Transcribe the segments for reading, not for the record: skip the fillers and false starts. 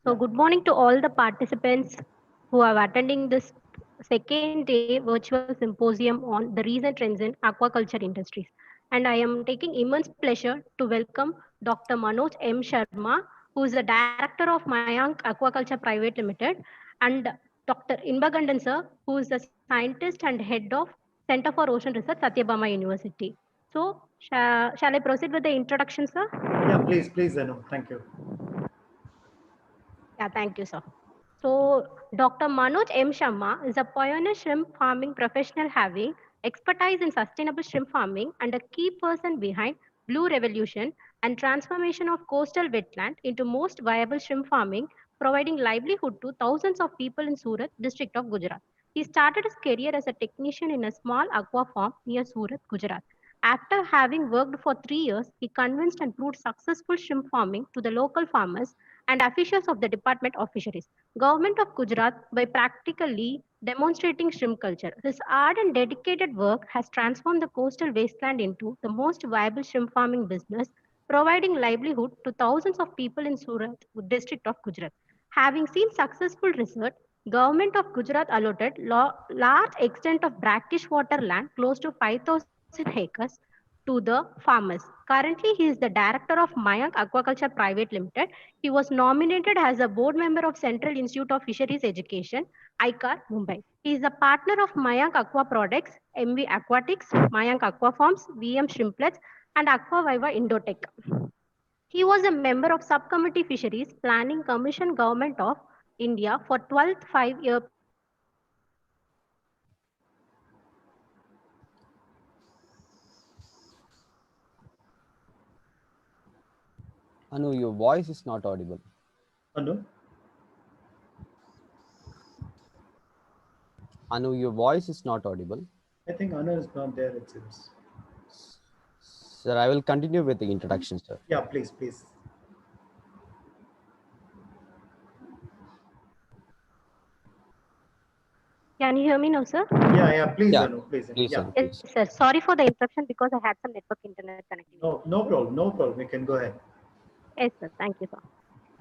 So, good morning to all the participants who are attending this second day virtual symposium on the recent trends in aquaculture industries. And I am taking immense pleasure to welcome Dr. Manoj M. Sharma, who is the director of Mayank Aquaculture Private Limited, and Dr. Inbagandan sir, who is the scientist and head of Center for Ocean Research, Satyabama University. So, shall I proceed with the introduction, sir? Yeah, please, Anu. Thank you. Yeah, thank you, sir. So, Dr. Manoj M. Sharma is a pioneer shrimp farming professional having expertise in sustainable shrimp farming and a key person behind Blue Revolution and transformation of coastal wetland into most viable shrimp farming, providing livelihood to thousands of people in Surat, district of Gujarat. He started his career as a technician in a small aqua farm near Surat, Gujarat. After having worked for 3 years, he convinced and proved successful shrimp farming to the local farmers and officials of the Department of Fisheries, Government of Gujarat, by practically demonstrating shrimp culture. His ard and dedicated work has transformed the coastal wasteland into the most viable shrimp farming business, providing livelihood to thousands of people in Surat, district of Gujarat. Having seen successful research, Government of Gujarat allotted large extent of brackish water land, close to 5,000 acres, to the farmers. Currently, he is the director of Mayank Aquaculture Private Limited. He was nominated as a board member of Central Institute of Fisheries Education, ICAR, Mumbai. He is a partner of Mayank Aqua Products, MV Aquatics, Mayank Aqua Farms, VM Shrimplets, and Aqua Viva Indotech. He was a member of Subcommittee Fisheries Planning Commission Government of India for 12th 5-year period. He has been appointed as a member of Subcommittee Fisheries Planning Commission Government of India for 12th 5-year period. Anu, your voice is not audible. Anu? Anu, your voice is not audible. I think Anu is not there, it seems. Sir, I will continue with the introduction, sir. Yeah, please. Can you hear me now, sir? Yeah, please, Yeah, Anu, please. please, Yeah. Anu, please. Yes, sir. Sorry for the interruption because I had some network internet connectivity. No problem. You can go ahead. Yes, sir. Thank you, sir.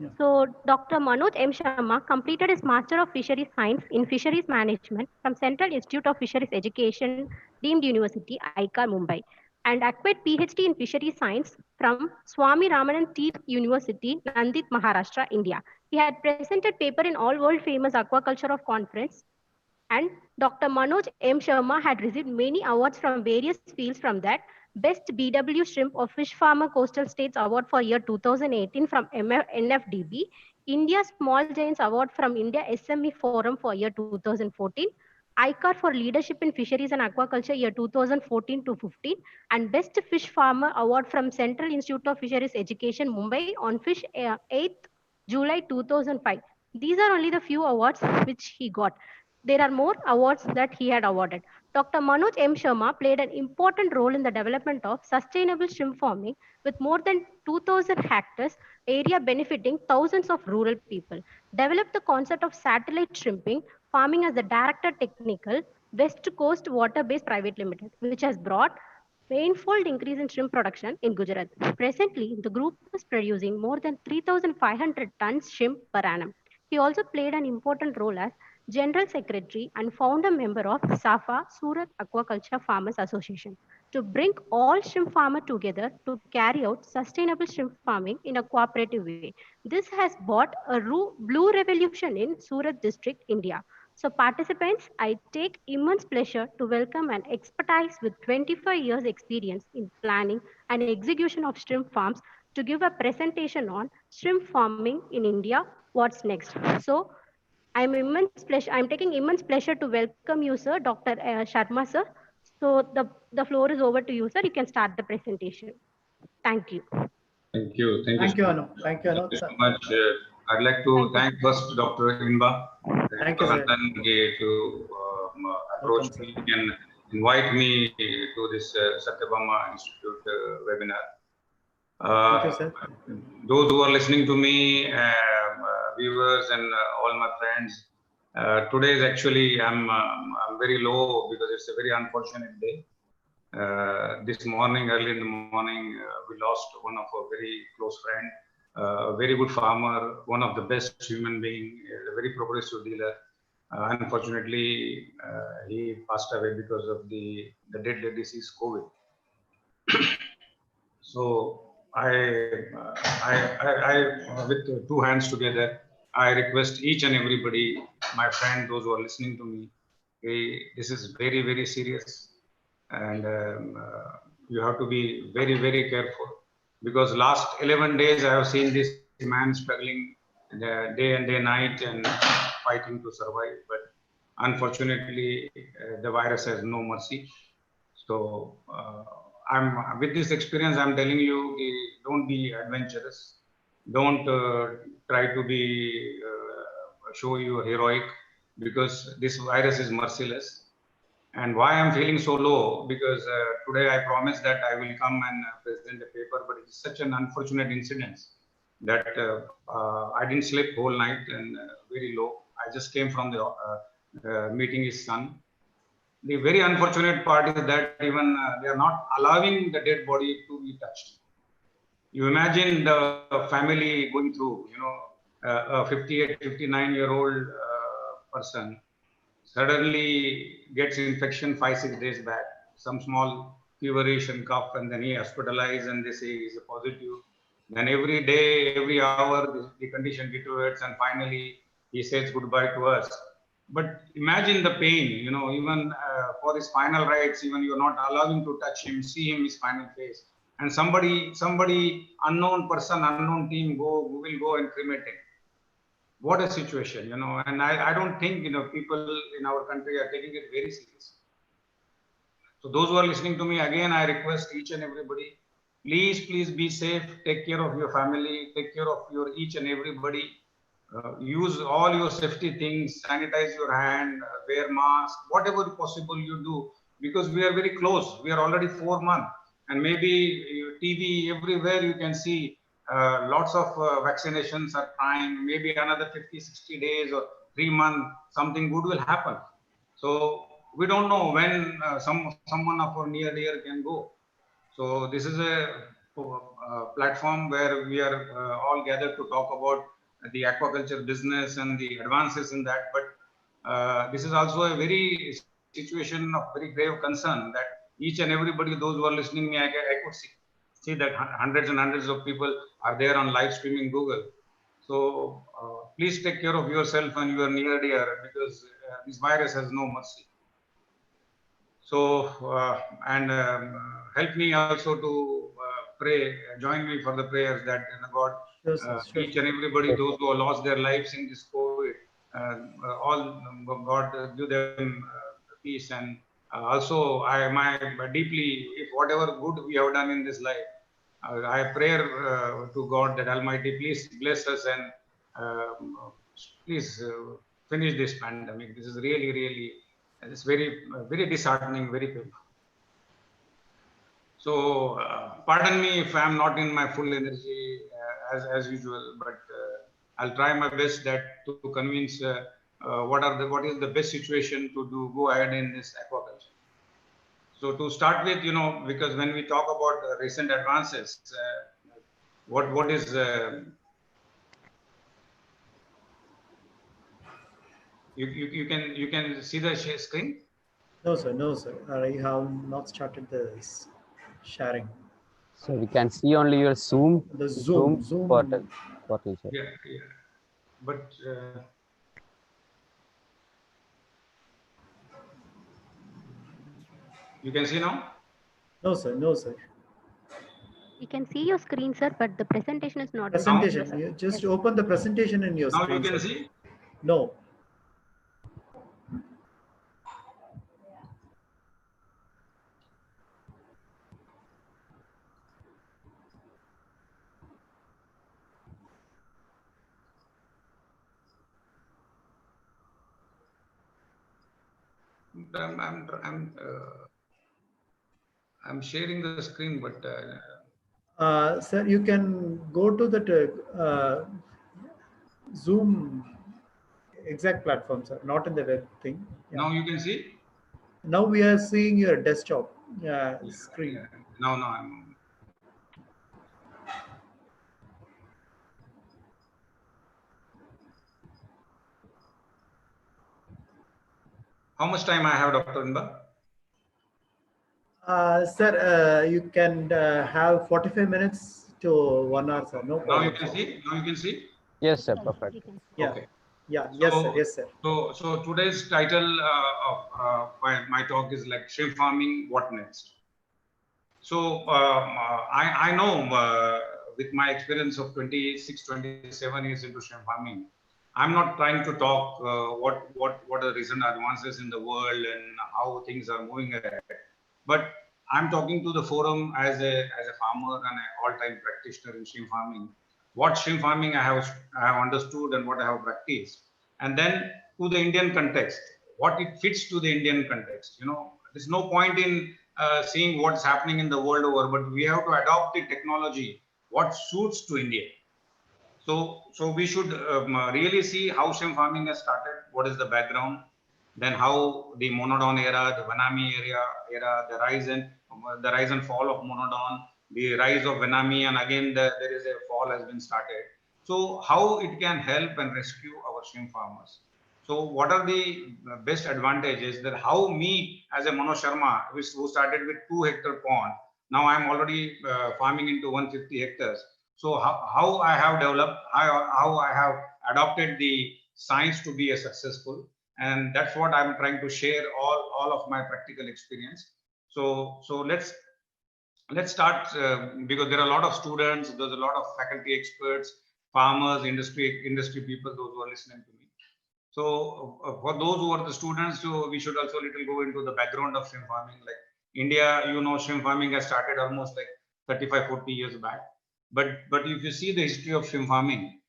Yeah. So, Dr. Manoj M. Sharma completed his Master of Fisheries Science in Fisheries Management from Central Institute of Fisheries Education, Deemed University, ICAR, Mumbai, and acquired PhD in Fisheries Science from Swami Ramanan Teerth University, Nandit, Maharashtra, India. He had presented paper in all world famous aquaculture of conference, and Dr. Manoj M. Sharma had received many awards from various fields, from that Best BW Shrimp or Fish Farmer Coastal States Award for year 2018 from NFDB, India Small Giants Award from India SME Forum for year 2014, ICAR for Leadership in Fisheries and Aquaculture year 2014 to 15, and Best Fish Farmer Award from Central Institute of Fisheries Education, Mumbai on Fish 8th July 2005. These are only the few awards which he got. There are more awards that he had awarded. Dr. Manoj M. Sharma played an important role in the development of sustainable shrimp farming with more than 2,000 hectares area benefiting thousands of rural people. Developed the concept of satellite shrimping farming as the director technical West Coast Water Based Private Limited, which has brought manifold increase in shrimp production in Gujarat. Presently, the group is producing more than 3,500 tons shrimp per annum. He also played an important role as General Secretary and founder member of SAFA, Surat Aquaculture Farmers Association, to bring all shrimp farmers together to carry out sustainable shrimp farming in a cooperative way. This has brought a blue revolution in Surat district, India. So participants, I take immense pleasure to welcome an expertise with 25 years experience in planning and execution of shrimp farms to give a presentation on shrimp farming in India. What's next? So I'm taking immense pleasure to welcome you, sir, Dr. Sharma, sir. So the floor is over to you, sir. You can start the presentation. Thank you. Thank you. Thank you, Anu. Thank you so much. I'd like to thank first Dr. Inba. Thank you, sir. To approach me and invite me to this Satyabama Institute webinar. Thank you, sir. Those who are listening to me, viewers and all my friends, today is actually I'm very low because it's a very unfortunate day. This morning, early in the morning, we lost one of our very close friend, a very good farmer, one of the best human being, a very progressive dealer. Unfortunately, he passed away because of the deadly disease COVID. So with two hands together, I request each and everybody, my friend, those who are listening to me, this is very, very serious, and you have to be very, very careful, because last 11 days I have seen this man struggling day and day night and fighting to survive, but unfortunately the virus has no mercy. So I'm with this experience, I'm telling you, don't be adventurous. Don't try to be show you heroic, because this virus is merciless. And why I'm feeling so low, because today I promised that I will come and present a paper, but it's such an unfortunate incident that I didn't sleep whole night and very low. I just came from the meeting his son. The very unfortunate part is that even they are not allowing the dead body to be touched. You imagine the family going through, a 58, 59-year-old person suddenly gets infection 5-6 days back, some small feverish and cough, and then he hospitalized and they say he's a positive. Then every day, every hour, the condition deteriorates, and finally he says goodbye to us. But imagine the pain, even for his final rites, even you're not allowing to touch him, see him, his final face. And somebody, unknown person, unknown team will go and cremate him. What a situation, and I don't think, people in our country are taking it very serious. So those who are listening to me, again, I request each and everybody, please be safe, take care of your family, take care of your each and everybody. Use all your safety things, sanitize your hand, wear mask, whatever possible you do, because we are very close. We are already 4 months, and maybe TV everywhere you can see lots of vaccinations are trying. Maybe another 50-60 days or 3 months, something good will happen. So we don't know when someone of our near dear can go. So this is a platform where we are all gathered to talk about the aquaculture business and the advances in that. But this is also a very situation of very grave concern that each and everybody, those who are listening to me, I could see that hundreds and hundreds of people are there on live streaming Google. So please take care of yourself and your near dear, because this virus has no mercy. So, help me also to pray, join me for the prayers that God, each and everybody, those who have lost their lives in this COVID, all God give them peace. And also, deeply, if whatever good we have done in this life, I pray to God that Almighty, please bless us and please finish this pandemic. This is really, really, it's very, very disheartening, very painful. So, pardon me if I'm not in my full energy as usual, but I'll try my best to convince what is the best situation to go ahead in this aquaculture. So to start with, because when we talk about recent advances, what is you can see the screen? No, sir. I have not started the sharing. So we can see only your Zoom. The Zoom portal. Sir. Yeah. But you can see now? No, sir. We can see your screen, sir, but the presentation is not. Presentation. Now, You just open the presentation in your screen. Now you can sir. see? No. I'm sharing the screen, but Sir, you can go to the Zoom exact platform, sir, not in the web thing. Yeah. Now you can see? Now we are seeing your desktop screen. Yeah. Now I'm. How much time I have, Dr. Inba? Sir, you can have 45 minutes to 1 hour, sir. No Now you problem, can sir. see. Now you can see. Yes, sir. Perfect. Yeah. Okay. Yeah. Yes, sir. Yes, sir. So today's title of my talk is like shrimp farming. What next? So I know with my experience of 26, 27 years into shrimp farming, I'm not trying to talk what are the recent advances in the world and how things are moving ahead, but I'm talking to the forum as a farmer and an all-time practitioner in shrimp farming. What shrimp farming I have understood and what I have practiced, and then to the Indian context, what it fits to the Indian context. You know, there's no point in seeing what's happening in the world over, but we have to adopt the technology what suits to India. So we should really see how shrimp farming has started, what is the background, then how the monodon era, the Vanami era, the rise and fall of monodon, the rise of Vanami, and again there is a fall has been started. So how it can help and rescue our shrimp farmers. So what are the best advantages that how me as a Mano Sharma, who started with 2-hectare pond, now I'm already farming into 150 hectares. So how I have developed, how I have adopted the science to be a successful, and that's what I'm trying to share all of my practical experience. So let's start because there are a lot of students, there's a lot of faculty experts, farmers, industry people, those who are listening to me. So for those who are the students, so we should also little go into the background of shrimp farming. Like India, you know, shrimp farming has started almost like 35-40 years back. But if you see the history of shrimp farming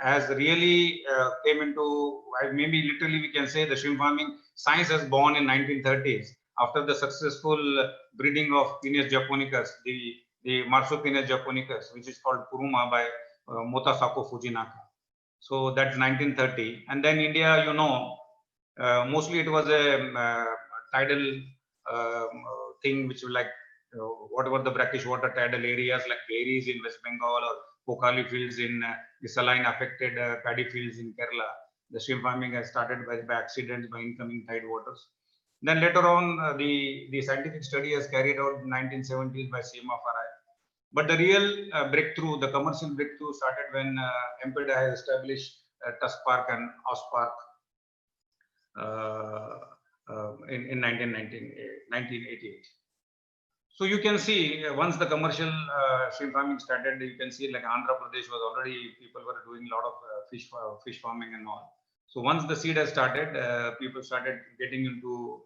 has really came into, maybe literally we can say the shrimp farming science has born in 1930s after the successful breeding of Penis japonicus, the Marsupinis japonicus, which is called Kuruma by Motasako Fujinaka. So that's 1930. And then India, you know, mostly it was a tidal thing, which was like whatever the brackish water tidal areas like Beris in West Bengal or Pokali fields in the saline affected paddy fields in Kerala. The shrimp farming has started by accidents by incoming tide waters. Then later on, the scientific study has carried out in 1970s by Seema Farai. But the real breakthrough, the commercial breakthrough started when MPEDA has established Tusk Park and Aus Park in 1988. So you can see once the commercial shrimp farming started, you can see like Andhra Pradesh was already, people were doing a lot of fish farming and all. So once the seed has started, people started getting into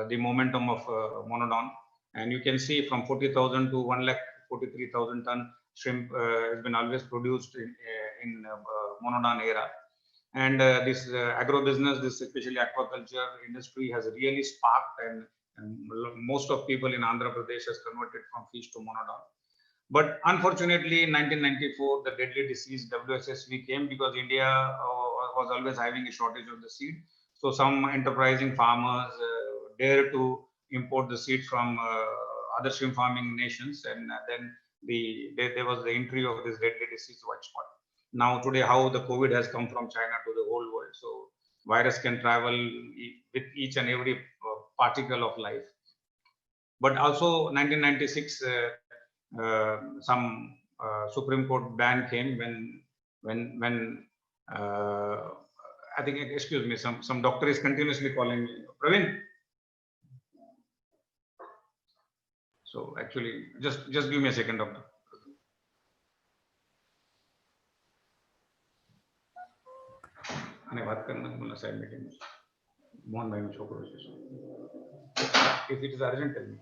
the momentum of monodon. And you can see from 40,000 to 1,43,000 ton shrimp has been always produced in monodon era. And this agro business, this especially aquaculture industry has really sparked, and most of people in Andhra Pradesh has converted from fish to monodon. But unfortunately, in 1994, the deadly disease WSSV came because India was always having a shortage of the seed. So some enterprising farmers dared to import the seed from other shrimp farming nations, and then there was the entry of this deadly disease, white spot. Now today, how the COVID has come from China to the whole world. So virus can travel with each and every particle of life. But also 1996, some Supreme Court ban came when I think, excuse me, some doctor is continuously calling me. Praveen. So actually, just give me a second, doctor. बात करना बोला side meeting में मोहन भाई में छोकरो if it is urgent, tell me.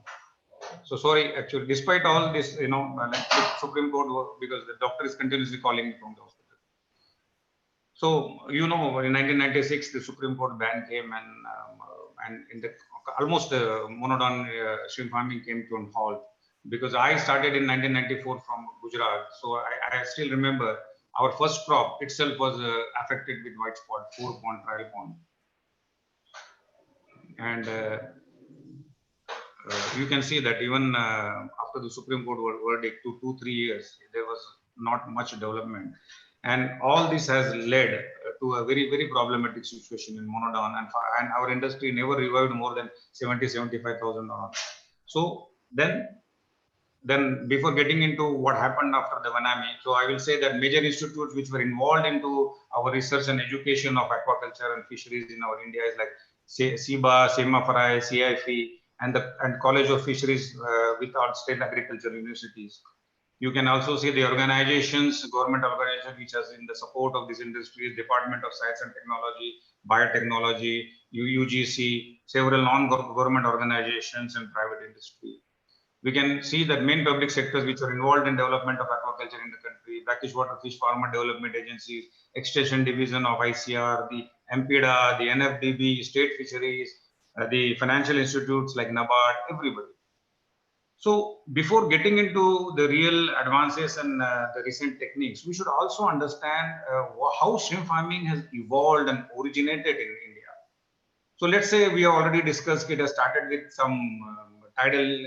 So sorry, actually, despite all this, you know, like Supreme Court, because the doctor is continuously calling me from the hospital. So you know, in 1996 the Supreme Court ban came, and in the almost monodon shrimp farming came to a halt, because I started in 1994 from Gujarat. So I still remember our first crop itself was affected with white spot, 4-pond trial pond. And you can see that even after the Supreme Court verdict, 2-3 years, there was not much development. And all this has led to a very, very problematic situation in Monodon, and our industry never revived more than 75,000 dollars. So then before getting into what happened after the Vanami, so I will say that major institutes which were involved into our research and education of aquaculture and fisheries in our India is like SIBA, SEMAFRI, CIFE, and College of Fisheries with our state agriculture universities. You can also see the organizations, government organizations which are in the support of this industry, Department of Science and Technology, Biotechnology, UGC, several non-government organizations and private industry. We can see that main public sectors which are involved in development of aquaculture in the country, Brackish Water Fish Farmer Development Agencies, Extension Division of ICR, the MPDA, the NFDB, State Fisheries, the financial institutes like NABARD, everybody. So before getting into the real advances and the recent techniques, we should also understand how shrimp farming has evolved and originated in India. So let's say we have already discussed, it has started with some tidal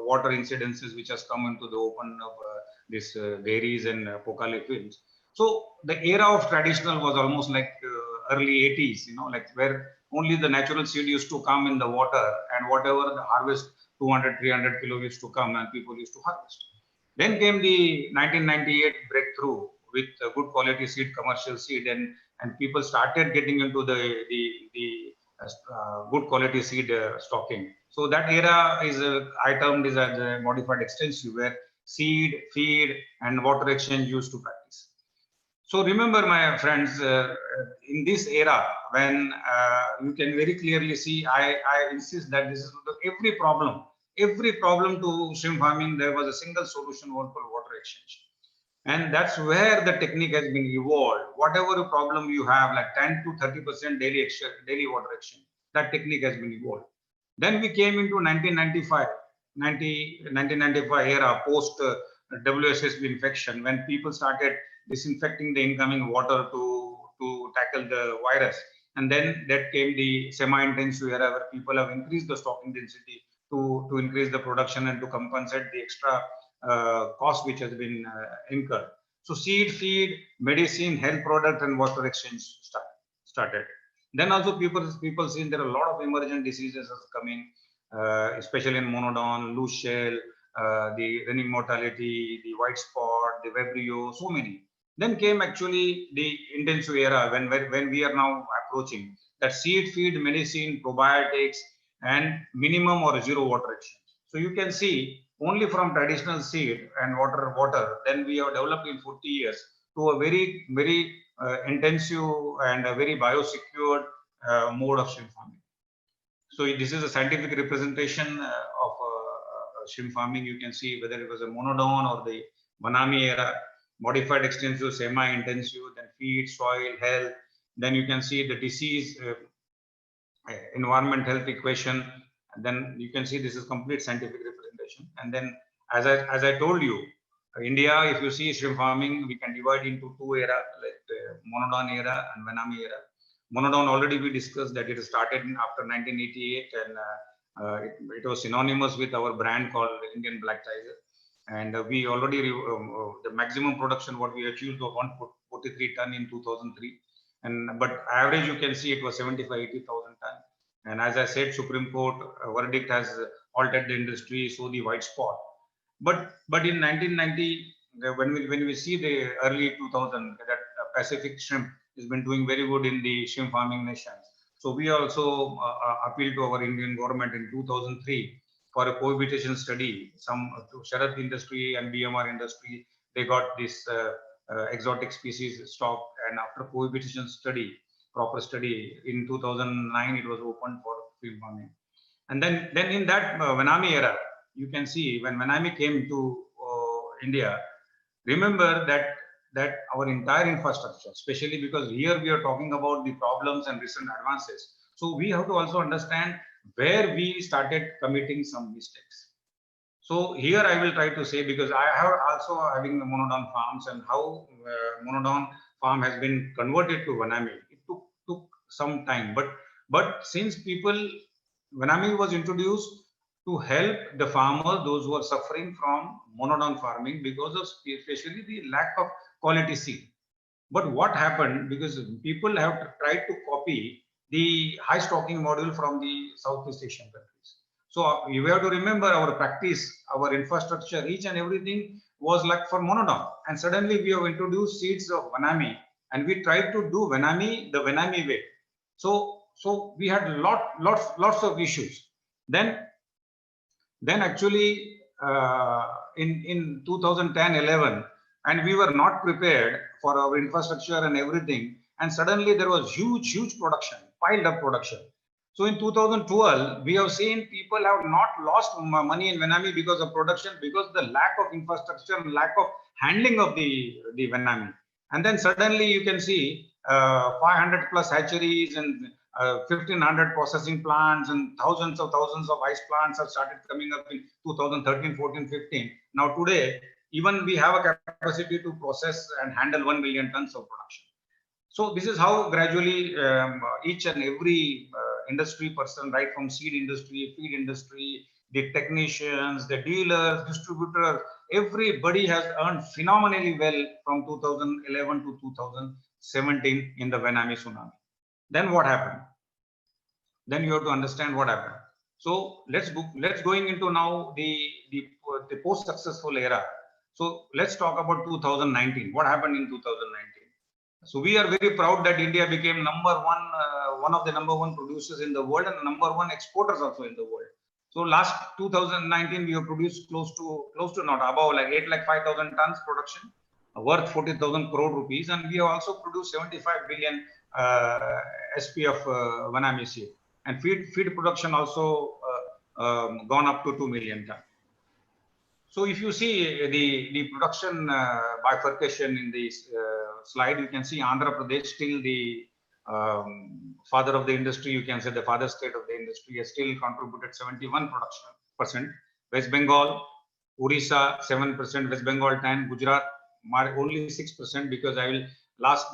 water incidences which has come into the open of these dairies and Pokali fields. So the era of traditional was almost like early 80s, you know, like where only the natural seed used to come in the water, and whatever the harvest 200, 300 kilo used to come and people used to harvest. Then came the 1998 breakthrough with good quality seed, commercial seed, and people started getting into the good quality seed stocking. So that era is I termed is as a modified extensive, where seed, feed, and water exchange used to practice. So remember, my friends, in this era, when you can very clearly see, I insist that this is every problem to shrimp farming, there was a single solution, one called water exchange. And that's where the technique has been evolved. Whatever problem you have, like 10 to 30% daily water exchange, that technique has been evolved. Then we came into 1995 era, post WSSB infection, when people started disinfecting the incoming water to tackle the virus. And then that came the semi-intensive era, where people have increased the stocking density to increase the production and to compensate the extra cost which has been incurred. So seed, feed, medicine, health product, and water exchange started. Then also people seen there are a lot of emergent diseases are coming, especially in Monodon, loose shell, the running mortality, the white spot, the Vibrio, so many. Then came actually the intensive era, when we are now approaching that seed, feed, medicine, probiotics, and minimum or zero water exchange. So you can see only from traditional seed and water, then we have developed in 40 years to a very, very intensive and a very biosecured mode of shrimp farming. So this is a scientific representation of shrimp farming. You can see whether it was a Monodon or the Vanami era, modified extensive, semi-intensive, then feed, soil, health. Then you can see the disease, environment, health equation. And then you can see this is complete scientific representation. And then, as I told you, India, if you see shrimp farming, we can divide into two era, like the Monodon era and Vanami era. Monodon, already we discussed that it started after 1988, and it was synonymous with our brand called Indian Black Tiger. And we already, the maximum production what we achieved was 143 ton in 2003. But average, you can see it was 75-80,000 ton. And as I said, Supreme Court verdict has halted the industry, so the white spot. But in 1990, when we see the early 2000, that Pacific shrimp has been doing very good in the shrimp farming nations. So we also appealed to our Indian government in 2003 for a cohabitation study. Some Sharath industry and BMR industry, they got this exotic species stock, and after cohabitation study, proper study, in 2009 it was opened for field farming. And then in that Vanami era, you can see when Vanami came to India, remember that our entire infrastructure, especially because here we are talking about the problems and recent advances. So we have to also understand where we started committing some mistakes. So here I will try to say, because I have also having the Monodon farms, and how Monodon farm has been converted to Vanami. It took some time, but since Vanami was introduced to help the farmers, those who are suffering from Monodon farming because of especially the lack of quality seed. But what happened, because people have tried to copy the high stocking model from the Southeast Asian countries. So you have to remember our practice, our infrastructure, each and everything was like for monodom. And suddenly we have introduced seeds of Vanami, and we tried to do Vanami the Vanami way. So we had lots of issues. Then actually in 2010-11, and we were not prepared for our infrastructure and everything, and suddenly there was huge production, piled up production. So in 2012, we have seen people have not lost money in Vanami because of production, because the lack of infrastructure and lack of handling of the Vanami. And then suddenly you can see 500 plus hatcheries and 1,500 processing plants and thousands of ice plants have started coming up in 2013, 14, 15. Now today, even we have a capacity to process and handle 1 million tons of production. So this is how gradually each and every industry person, right from seed industry, feed industry, the technicians, the dealers, distributors, everybody has earned phenomenally well from 2011 to 2017 in the Vanami tsunami. Then what happened? Then you have to understand what happened. So let's going into now the post successful era. So let's talk about 2019. What happened in 2019? So we are very proud that India became one of the number one producers in the world and number one exporters also in the world. So last 2019 we have produced close to not above like 8,05,000 tons production worth 40,000 crore rupees, and we have also produced 75 billion SP of Vanami seed, and feed production also gone up to 2 million tons. So if you see the production bifurcation in this slide, you can see Andhra Pradesh, still the father of the industry, you can say the father state of the industry, has still contributed 71%. West Bengal, Orissa 7%, West Bengal 10%, Gujarat only 6%, because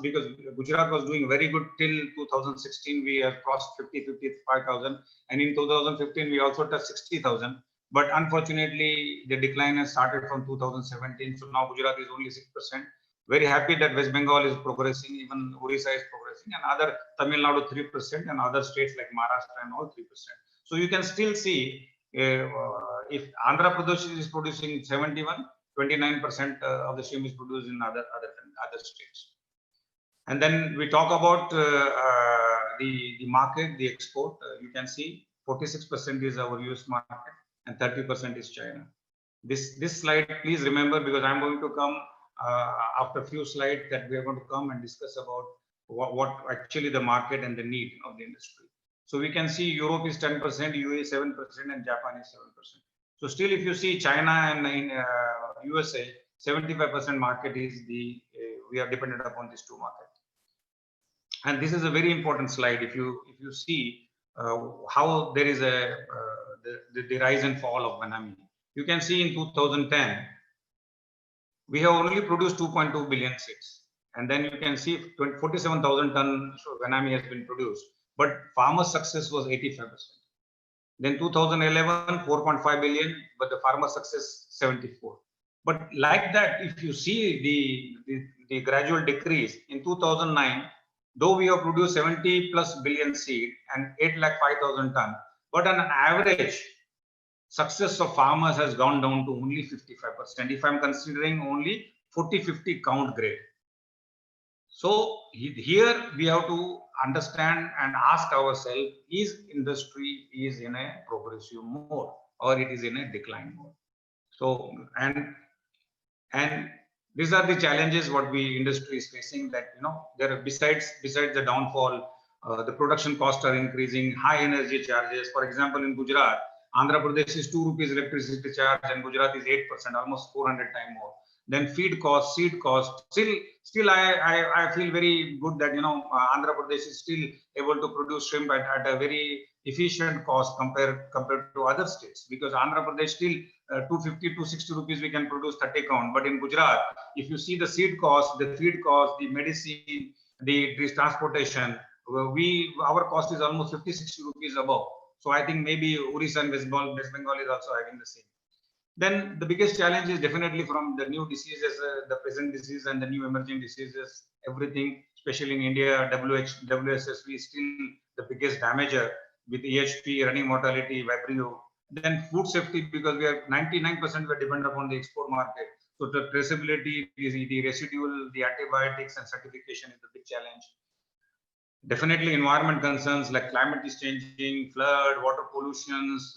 because Gujarat was doing very good till 2016. We have crossed 55,000, and in 2015 we also touched 60,000. But unfortunately, the decline has started from 2017. So now Gujarat is only 6%. Very happy that West Bengal is progressing, even Orissa is progressing, and other Tamil Nadu 3%, and other states like Maharashtra and all 3%. So you can still see if Andhra Pradesh is producing 71, 29% of the shrimp is produced in other states. And then we talk about the market, the export. You can see 46% is our US market and 30% is China. This slide, please remember, because I'm going to come after a few slides that we are going to come and discuss about what actually the market and the need of the industry. So we can see Europe is 10%, UAE 7%, and Japan is 7%. So still, if you see China and in USA, 75% market is we are dependent upon these two markets. And this is a very important slide. If you see how there is the rise and fall of Vanami, you can see in 2010 we have only produced 2.2 billion seeds, and then you can see 47,000 tons Vanami has been produced, but farmer success was 85%. Then 2011 4.5 billion, but the farmer success 74. But like that, if you see the gradual decrease in 2009, though we have produced 70 plus billion seed and 8,05,000 tons, but on an average, success of farmers has gone down to only 55%. If I'm considering only 40-50 count grade. So here we have to understand and ask ourselves, is industry is in a progressive mode or it is in a decline mode? So, and these are the challenges what we industry is facing, that, you know, there are besides the downfall, the production costs are increasing, high energy charges. For example, in Gujarat, Andhra Pradesh is 2 rupees electricity charge and Gujarat is 8%, almost 400 times more. Then feed cost, seed cost. Still, I feel very good that, you know, Andhra Pradesh is still able to produce shrimp at a very efficient cost compared to other states, because Andhra Pradesh still 250 to 60 rupees we can produce 30 count. But in Gujarat, if you see the seed cost, the feed cost, the medicine, the transportation, our cost is almost 50-60 rupees above. So I think maybe Orissa and West Bengal is also having the same. Then the biggest challenge is definitely from the new diseases, the present disease and the new emerging diseases, everything, especially in India, WSSV is still the biggest damager with EHP, running mortality, Vibrio. Then food safety, because we are 99% we are dependent upon the export market. So the traceability, the residual, the antibiotics and certification is the big challenge. Definitely environment concerns like climate is changing, flood, water pollutions,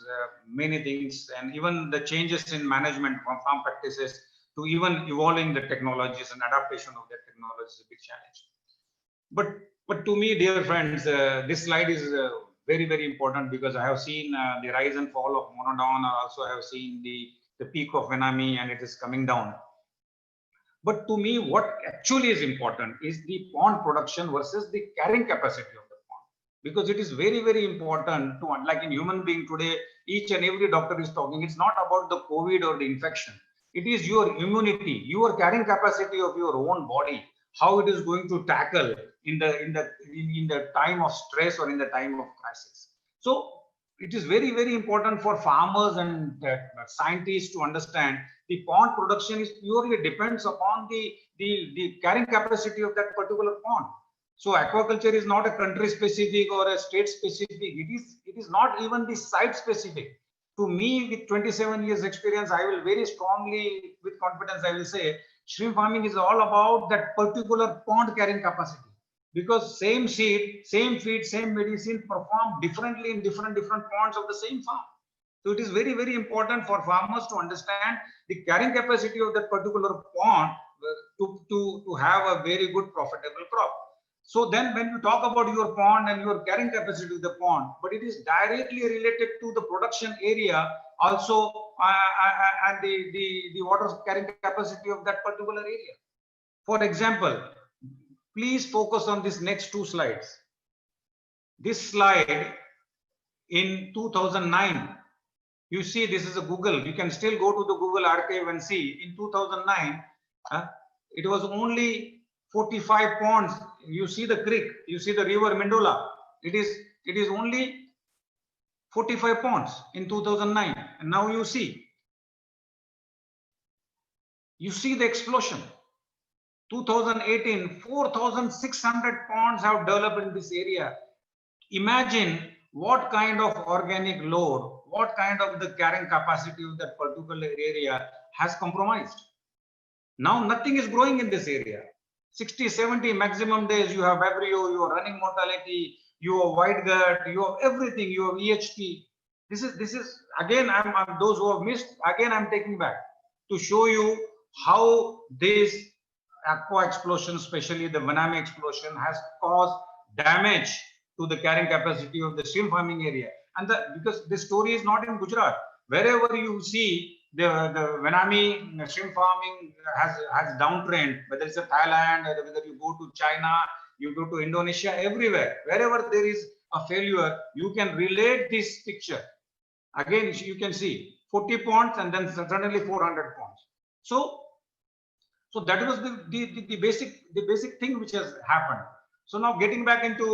many things, and even the changes in management from farm practices to even evolving the technologies and adaptation of that technology is a big challenge. But to me, dear friends, this slide is very, very important because I have seen the rise and fall of Monodon. Also, I have seen the peak of Venami, and it is coming down. But to me, what actually is important is the pond production versus the carrying capacity of the pond. Because it is very, very important to, like in human being today, each and every doctor is talking, it's not about the COVID or the infection. It is your immunity, your carrying capacity of your own body, how it is going to tackle in the time of stress or in the time of crisis. So it is very, very important for farmers and scientists to understand the pond production is purely depends upon the carrying capacity of that particular pond. So aquaculture is not a country specific or a state specific. It is not even the site specific. To me, with 27 years experience, I will very strongly, with confidence, I will say shrimp farming is all about that particular pond carrying capacity. Because same seed, same feed, same medicine perform differently in different ponds of the same farm. So it is very, very important for farmers to understand the carrying capacity of that particular pond to have a very good profitable crop. So then when you talk about your pond and your carrying capacity of the pond, but it is directly related to the production area also and the water carrying capacity of that particular area. For example, please focus on this next two slides. This slide in 2009, you see this is a Google. You can still go to the Google archive and see in 2009, it was only 45 ponds. You see the creek, you see the river Mendola. It is only 45 ponds in 2009. And now you see the explosion. 2018, 4,600 ponds have developed in this area. Imagine what kind of organic load, what kind of the carrying capacity of that particular area has compromised. Now nothing is growing in this area. 60, 70 maximum days, you have Vibrio, you have running mortality, you have white gut, you have everything, you have EHP. This is again, I'm those who have missed, again I'm taking back to show you how this aqua explosion, especially the Venami explosion, has caused damage to the carrying capacity of the shrimp farming area. And because this story is not in Gujarat, wherever you see the Venami shrimp farming has downtrend, whether it's Thailand, whether you go to China, you go to Indonesia, everywhere, wherever there is a failure, you can relate this picture. Again, you can see 40 ponds and then suddenly 400 ponds. So that was the basic thing which has happened. So now getting back into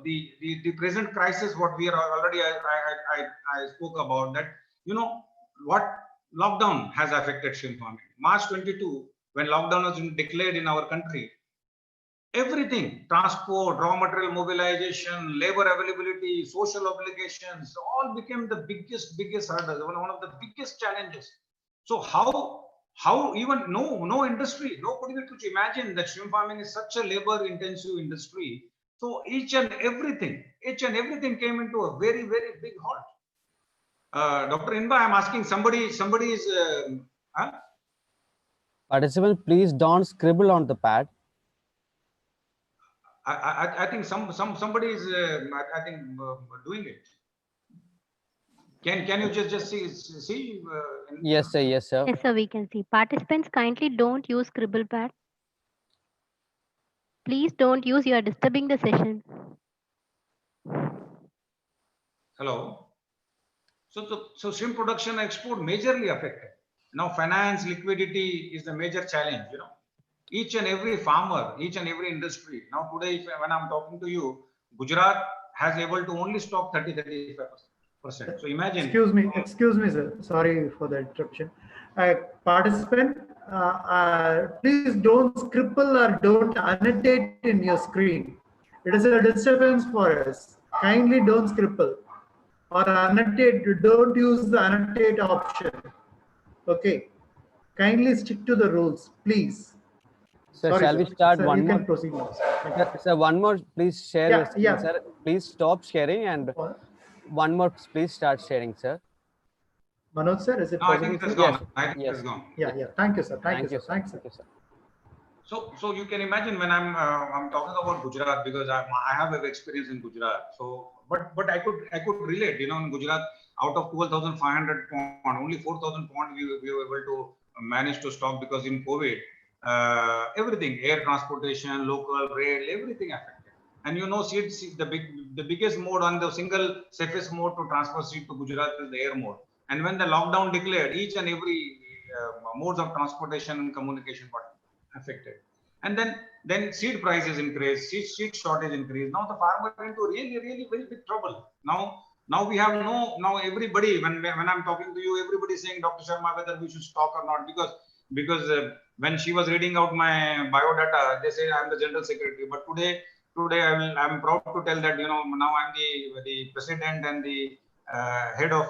the present crisis, what we are already I spoke about that, you know what lockdown has affected shrimp farming. March 22, when lockdown was declared in our country, everything, transport, raw material mobilization, labor availability, social obligations, all became the biggest hurdles, one of the biggest challenges. So how even no industry, nobody could imagine that shrimp farming is such a labor intensive industry. So each and everything came into a very, very big halt. Dr. Inba, I'm asking somebody is Participants, please don't scribble on the pad. I think somebody is doing it. Can you just see? Yes, sir. Yes, sir. Yes, sir, we can see. Participants, kindly don't use scribble pad. Please don't use, you are disturbing the session. Hello. So shrimp production export majorly affected. Now finance, liquidity is the major challenge, you know. Each and every farmer, each and every industry. Now today, when I'm talking to you, Gujarat has able to only stock 30-35%. So imagine. Excuse me, sir. Sorry for the interruption. Participant, please don't scribble or don't annotate in your screen. It is a disturbance for us. Kindly don't scribble or annotate. Don't use the annotate option. Okay. Kindly stick to the rules, please. Sir, Sorry, shall we sir. start Sir, one you more? can proceed now. Thank you. Sir, one more, please share Yeah, your screen, yeah. sir. Please stop sharing and one more, please start sharing, sir. Manoj sir, is it No, I possible? think it has Sir? gone. Yes. I think it Yes. has gone. Yeah. Thank you, sir. Thank you, sir. sir. Thanks, sir. Thank you, sir. So you can imagine when I'm talking about Gujarat, because I have experience in Gujarat. So but I could relate. You know, in Gujarat, out of 12,500 pond, only 4,000 pond we were able to manage to stock, because in COVID, everything, air transportation, local, rail, everything affected. And you know, seed, the biggest mode on the single safest mode to transfer seed to Gujarat is the air mode. And when the lockdown declared, each and every modes of transportation and communication got affected. And then seed prices increased, seed shortage increased. Now the farmer into really very big trouble. Now we have now everybody, when I'm talking to you, everybody is saying, Dr. Sharma, whether we should stock or not, because when she was reading out my biodata, they say I'm the general secretary. But today I'm proud to tell that, you know, now I'm the president and the head of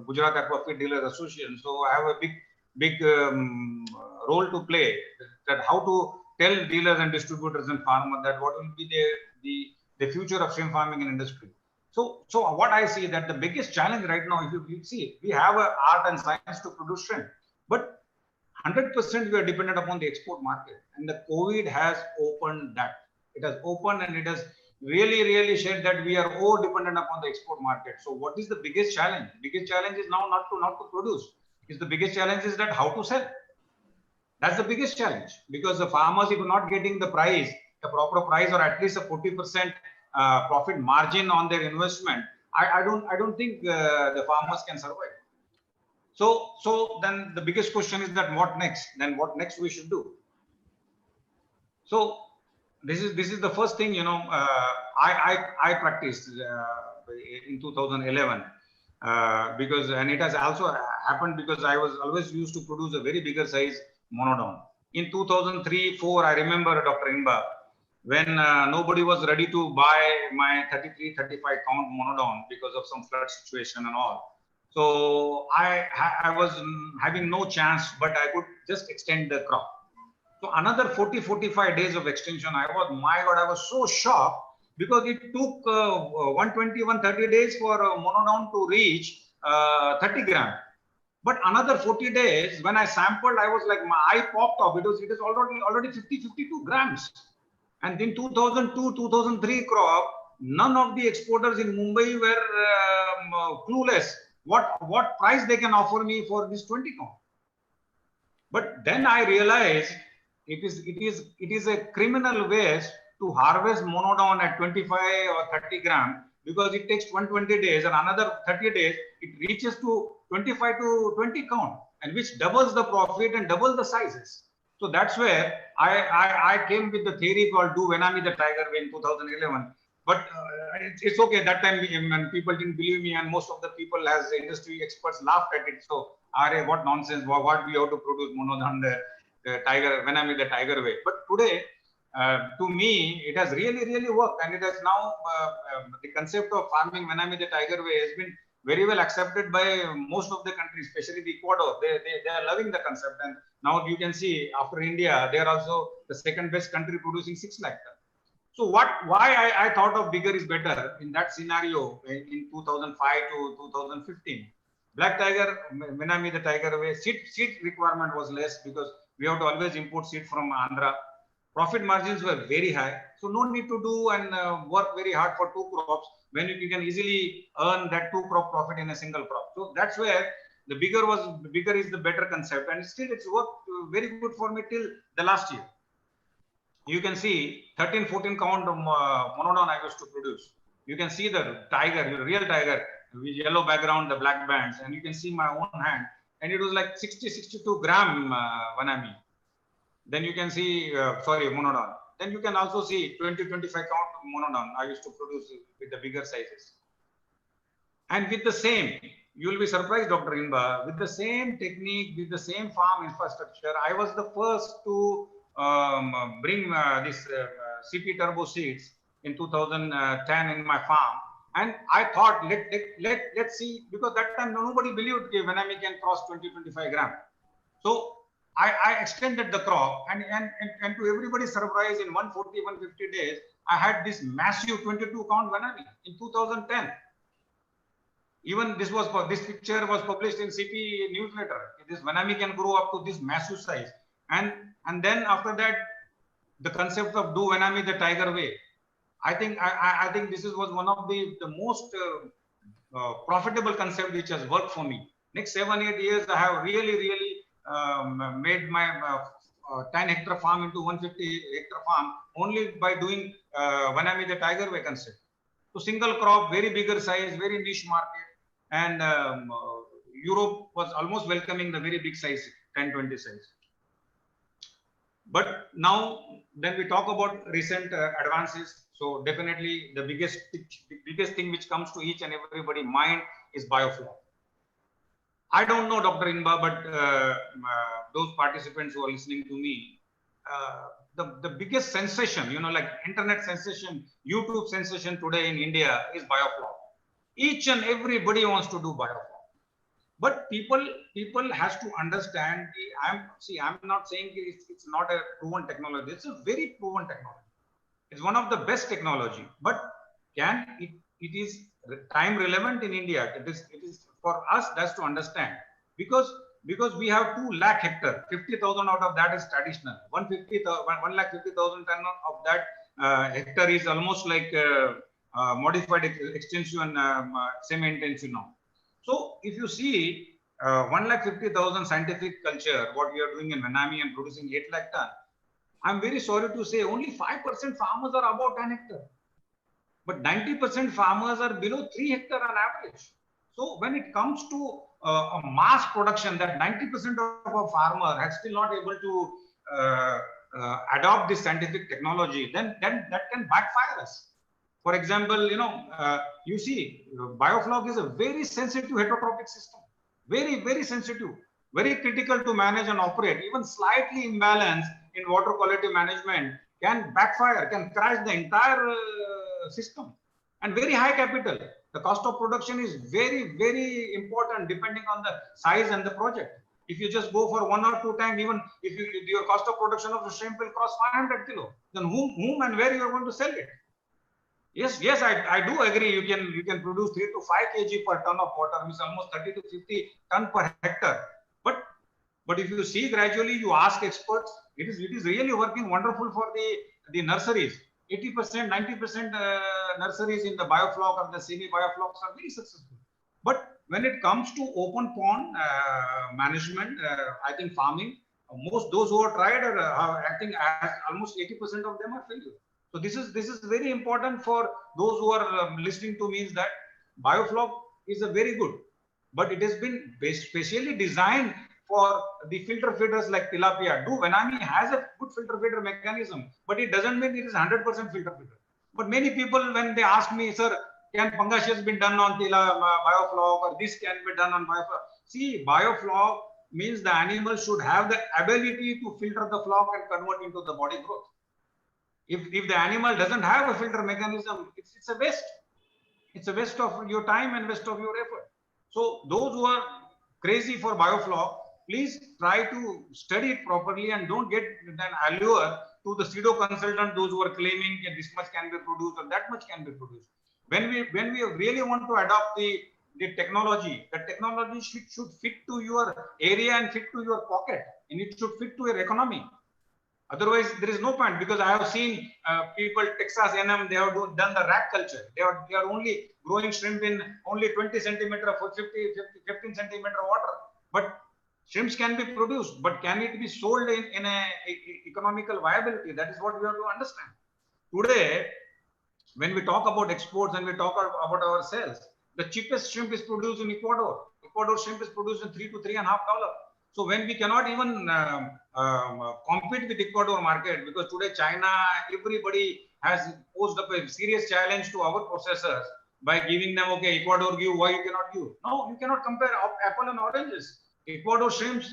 Gujarat Aquafeed Dealers Association. So I have a big role to play, that how to tell dealers and distributors and farmers that what will be the future of shrimp farming and industry. So what I see, that the biggest challenge right now, if you see, we have an art and science to produce shrimp, but 100% we are dependent upon the export market, and the COVID has opened that. It has opened and it has really said that we are all dependent upon the export market. So what is the biggest challenge? Biggest challenge is now not to produce. Is the biggest challenge is that how to sell. That's the biggest challenge, because the farmers, if you're not getting the price, the proper price, or at least a 40% profit margin on their investment, I don't think the farmers can survive. So then the biggest question is that what next? Then what next we should do? So this is the first thing, you know, I practiced in 2011 because, and it has also happened because I was always used to produce a very bigger size monodon. In 2003-4, I remember, Dr. Inba, when nobody was ready to buy my 33-35 count monodon because of some flood situation and all. So I was having no chance, but I could just extend the crop. So another 40-45 days of extension, I was so shocked, because it took 120-130 days for monodon to reach 30 gram. But another 40 days, when I sampled, I was like, my eye popped off. It is already 50-52 grams. And in 2002-2003 crop, none of the exporters in Mumbai were clueless what price they can offer me for this 20 count. But then I realized it is a criminal waste to harvest monodon at 25 or 30 gram, because it takes 120 days and another 30 days it reaches to 25 to 20 count, and which doubles the profit and doubles the sizes. So that's where I came with the theory called Do Venami the Tiger Way in 2011. But it's okay. That time when people didn't believe me, and most of the people as industry experts laughed at it. So, what nonsense! What we have to produce monodon the Tiger Venami the Tiger Way. But today, to me, it has really worked, and it has now the concept of farming Venami the Tiger Way has been very well accepted by most of the countries, especially the Ecuador. They are loving the concept, and now you can see after India, they are also the second best country producing 6 lakh tons. So why I thought of bigger is better in that scenario in 2005 to 2015. Black Tiger, Venami the Tiger Way, seed requirement was less because we have to always import seed from Andhra. Profit margins were very high. So no need to do and work very hard for 2 crops when you can easily earn that 2 crop profit in a single crop. So that's where the bigger is the better concept, and still it's worked very good for me till the last year. You can see 13-14 count of monodon I used to produce. You can see the tiger, the real tiger with yellow background, the black bands, and you can see my own hand, and it was like 60-62 gram Venami. Then you can see, monodon. Then you can also see 20-25 count of monodon I used to produce with the bigger sizes. And with the same, you will be surprised, Dr. Inba, with the same technique, with the same farm infrastructure, I was the first to bring this CP turbo seeds in 2010 in my farm. And I thought, let's see, because that time nobody believed Venomy can cross 20-25 grams. So I extended the crop, and to everybody's surprise, in 140-150 days, I had this massive 22 count Venomy in 2010. Even this picture was published in CP newsletter. This Venomy can grow up to this massive size. And then after that, the concept of do Venomy the tiger way. I think this was one of the most profitable concept which has worked for me. Next 7-8 years, I have really made my 10 hectare farm into 150 hectare farm only by doing Venomy the tiger way concept. So single crop, very bigger size, very niche market, and Europe was almost welcoming the very big size, 10-20 size. But now, then we talk about recent advances. So definitely the biggest thing which comes to each and everybody mind is biofloc. I don't know, Dr. Inba, but those participants who are listening to me, the biggest sensation, like internet sensation, YouTube sensation today in India is biofloc. Each and everybody wants to do biofloc. But people has to understand. I'm not saying it's not a proven technology. It's a very proven technology. It's one of the best technology. But it is time relevant in India? It is for us. That's to understand, because we have 2 lakh hectare. 50,000 out of that is traditional. 1,50,000 ton of that hectare is almost like modified extension, semi-intensive now. So if you see 1,50,000 scientific culture, what we are doing in Venomy and producing 8 lakh ton, I'm very sorry to say only 5% farmers are above 10 hectare. But 90% farmers are below 3 hectare on average. So when it comes to a mass production, that 90% of a farmer has still not able to adopt this scientific technology, then that can backfire us. For example, you see, biofloc is a very sensitive heterotrophic system. Very, very sensitive, very critical to manage and operate. Even slightly imbalance in water quality management can backfire, can crash the entire system. And very high capital. The cost of production is very, very important depending on the size and the project. If you just go for 1 or 2 times, even if your cost of production of the shrimp will cross 500 kilo, then whom and where you are going to sell it? Yes, I do agree. You can produce 3 to 5 kg per ton of water, which is almost 30 to 50 ton per hectare. But if you see gradually, you ask experts, it is really working wonderful for the nurseries. 80%, 90% nurseries in the biofloc or the semi-bioflocs are very successful. But when it comes to open pond management, I think farming, most those who have tried, I think almost 80% of them are failure. So this is very important for those who are listening to me, is that biofloc is a very good, but it has been specially designed for the filter feeders like tilapia. Venomy has a good filter feeder mechanism, but it doesn't mean it is 100% filter feeder. But many people, when they ask me, sir, can pangasius be done on biofloc, or this can be done on biofloc? See, biofloc means the animal should have the ability to filter the floc and convert into the body growth. If the animal doesn't have a filter mechanism, it's a waste. It's a waste of your time and waste of your effort. So those who are crazy for biofloc, please try to study it properly and don't get an allure to the pseudo consultant, those who are claiming that this much can be produced or that much can be produced. When we really want to adopt the technology, the technology should fit to your area and fit to your pocket, and it should fit to your economy. Otherwise, there is no point, because I have seen people, Texas A&M, they have done the rack culture. They are only growing shrimp in only 20 centimeter for 15 centimeter water. But shrimps can be produced, but can it be sold in a economical viability? That is what we have to understand. Today, when we talk about exports and we talk about ourselves, the cheapest shrimp is produced in Ecuador. Ecuador shrimp is produced in $3 to $3.50. So when we cannot even compete with Ecuador market, because today China, everybody has posed up a serious challenge to our processors, by giving them, okay, Ecuador give, why you cannot give? No, you cannot compare apple and oranges. Ecuador shrimps,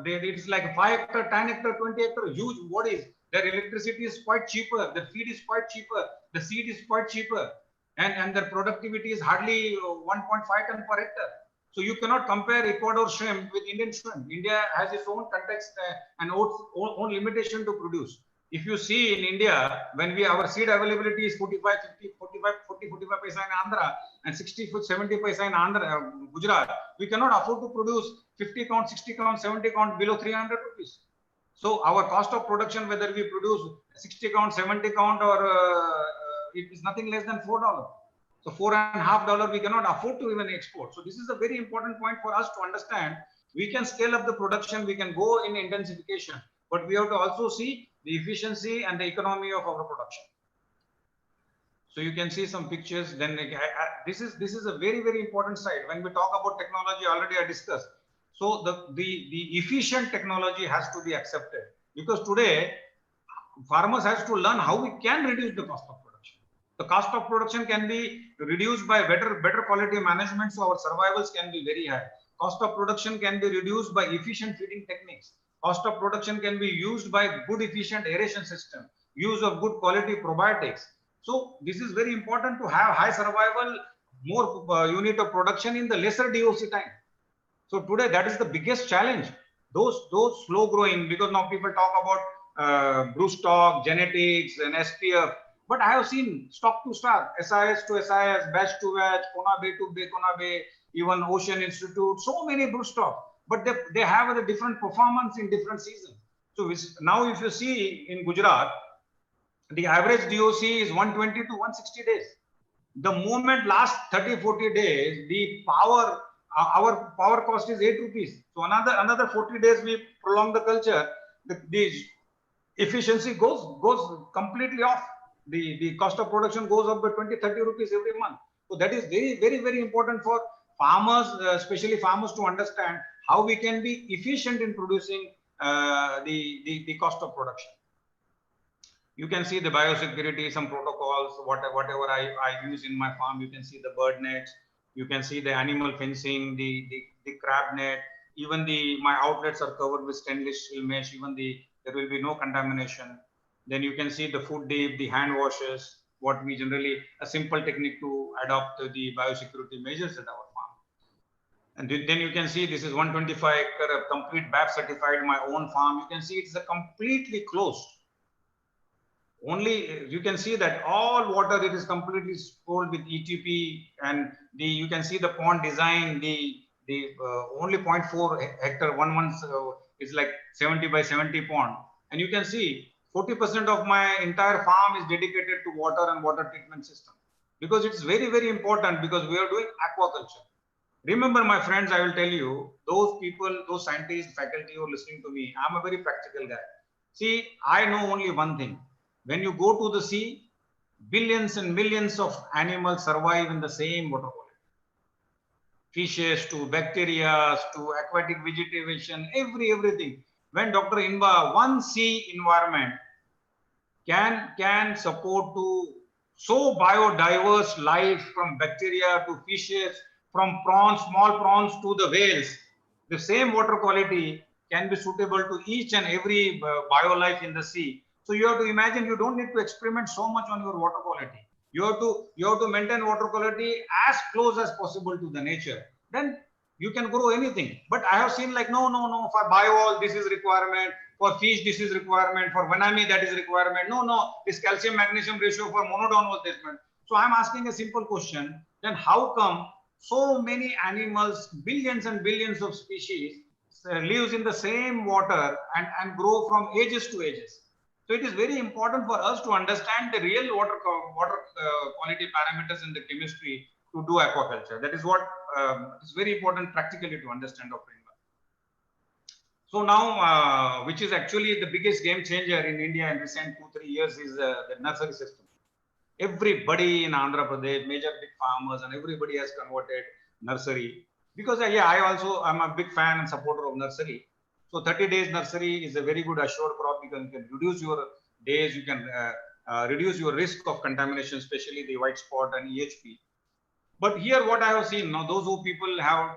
it's like 5 hectare, 10 hectare, 20 hectare, huge bodies. Their electricity is quite cheaper. Their feed is quite cheaper. The seed is quite cheaper. And their productivity is hardly 1.5 ton per hectare. So you cannot compare Ecuador shrimp with Indian shrimp. India has its own context and own limitation to produce. If you see in India, when our seed availability is 45, 50, 45, 40, 45 paisa in Andhra and 60, 70 paisa in Andhra, Gujarat, we cannot afford to produce 50 count, 60 count, 70 count below 300 rupees. So our cost of production, whether we produce 60 count, 70 count, or it is nothing less than $4. So $4.50 we cannot afford to even export. So this is a very important point for us to understand. We can scale up the production, we can go in intensification, but we have to also see the efficiency and the economy of our production. So you can see some pictures. Then this is a very, very important side. When we talk about technology, already I discussed. So the efficient technology has to be accepted, because today farmers has to learn how we can reduce the cost of production. The cost of production can be reduced by better quality management, so our survivals can be very high. Cost of production can be reduced by efficient feeding techniques. Cost of production can be used by good efficient aeration system, use of good quality probiotics. So this is very important to have high survival, more unit of production in the lesser DOC time. So today that is the biggest challenge. Those slow growing, because now people talk about broodstock, genetics and SPF, but I have seen stock to stock, SIS to SIS, batch to batch, Kona Bay to Kona Bay, even Ocean Institute, so many broodstock, but they have a different performance in different seasons. So now if you see in Gujarat, the average DOC is 120 to 160 days. The moment last 30-40 days, the our power cost is 8 rupees. So another 40 days we prolong the culture, the efficiency goes completely off. The cost of production goes up by 20-30 rupees every month. So that is very, very, very important for farmers, especially farmers, to understand how we can be efficient in producing the cost of production. You can see the biosecurity, some protocols, whatever I use in my farm. You can see the bird nets, you can see the animal fencing, the crab net, even my outlets are covered with stainless steel mesh, even there will be no contamination. Then you can see the food dip, the hand washes, what we generally, a simple technique to adopt the biosecurity measures at our farm. And then you can see this is 125 acre, complete BAP certified, my own farm. You can see it's a completely closed. Only you can see that all water, it is completely spoiled with ETP, and you can see the pond design, the only 0.4 hectare, is like 70 by 70 pond. And you can see 40% of my entire farm is dedicated to water and water treatment system, because it's very, very important, because we are doing aquaculture. Remember, my friends, I will tell you, those people, those scientists, faculty who are listening to me, I'm a very practical guy. See, I know only one thing. When you go to the sea, billions and millions of animals survive in the same water quality. Fishes to bacteria to aquatic vegetation, everything. When Dr. Inba, one sea environment can support to so biodiverse life, from bacteria to fishes, from prawns, small prawns to the whales, the same water quality can be suitable to each and every biolife in the sea. So you have to imagine, you don't need to experiment so much on your water quality. You have to maintain water quality as close as possible to the nature. Then you can grow anything. But I have seen like, no, for biowall, this is requirement. For fish, this is requirement. For Vanami, that is requirement. No, this calcium magnesium ratio for monodon was different. So I'm asking a simple question. Then how come so many animals, billions and billions of species, lives in the same water and grow from ages to ages? So it is very important for us to understand the real water quality parameters in the chemistry to do aquaculture. That is what is very important practically to understand, Dr. Inba. So now, which is actually the biggest game changer in India in recent 2-3 years, is the nursery system. Everybody in Andhra Pradesh, major big farmers, and everybody has converted nursery, because I'm a big fan and supporter of nursery. So 30 days nursery is a very good assured crop, because you can reduce your days, you can reduce your risk of contamination, especially the white spot and EHP. But here, what I have seen now, those who people have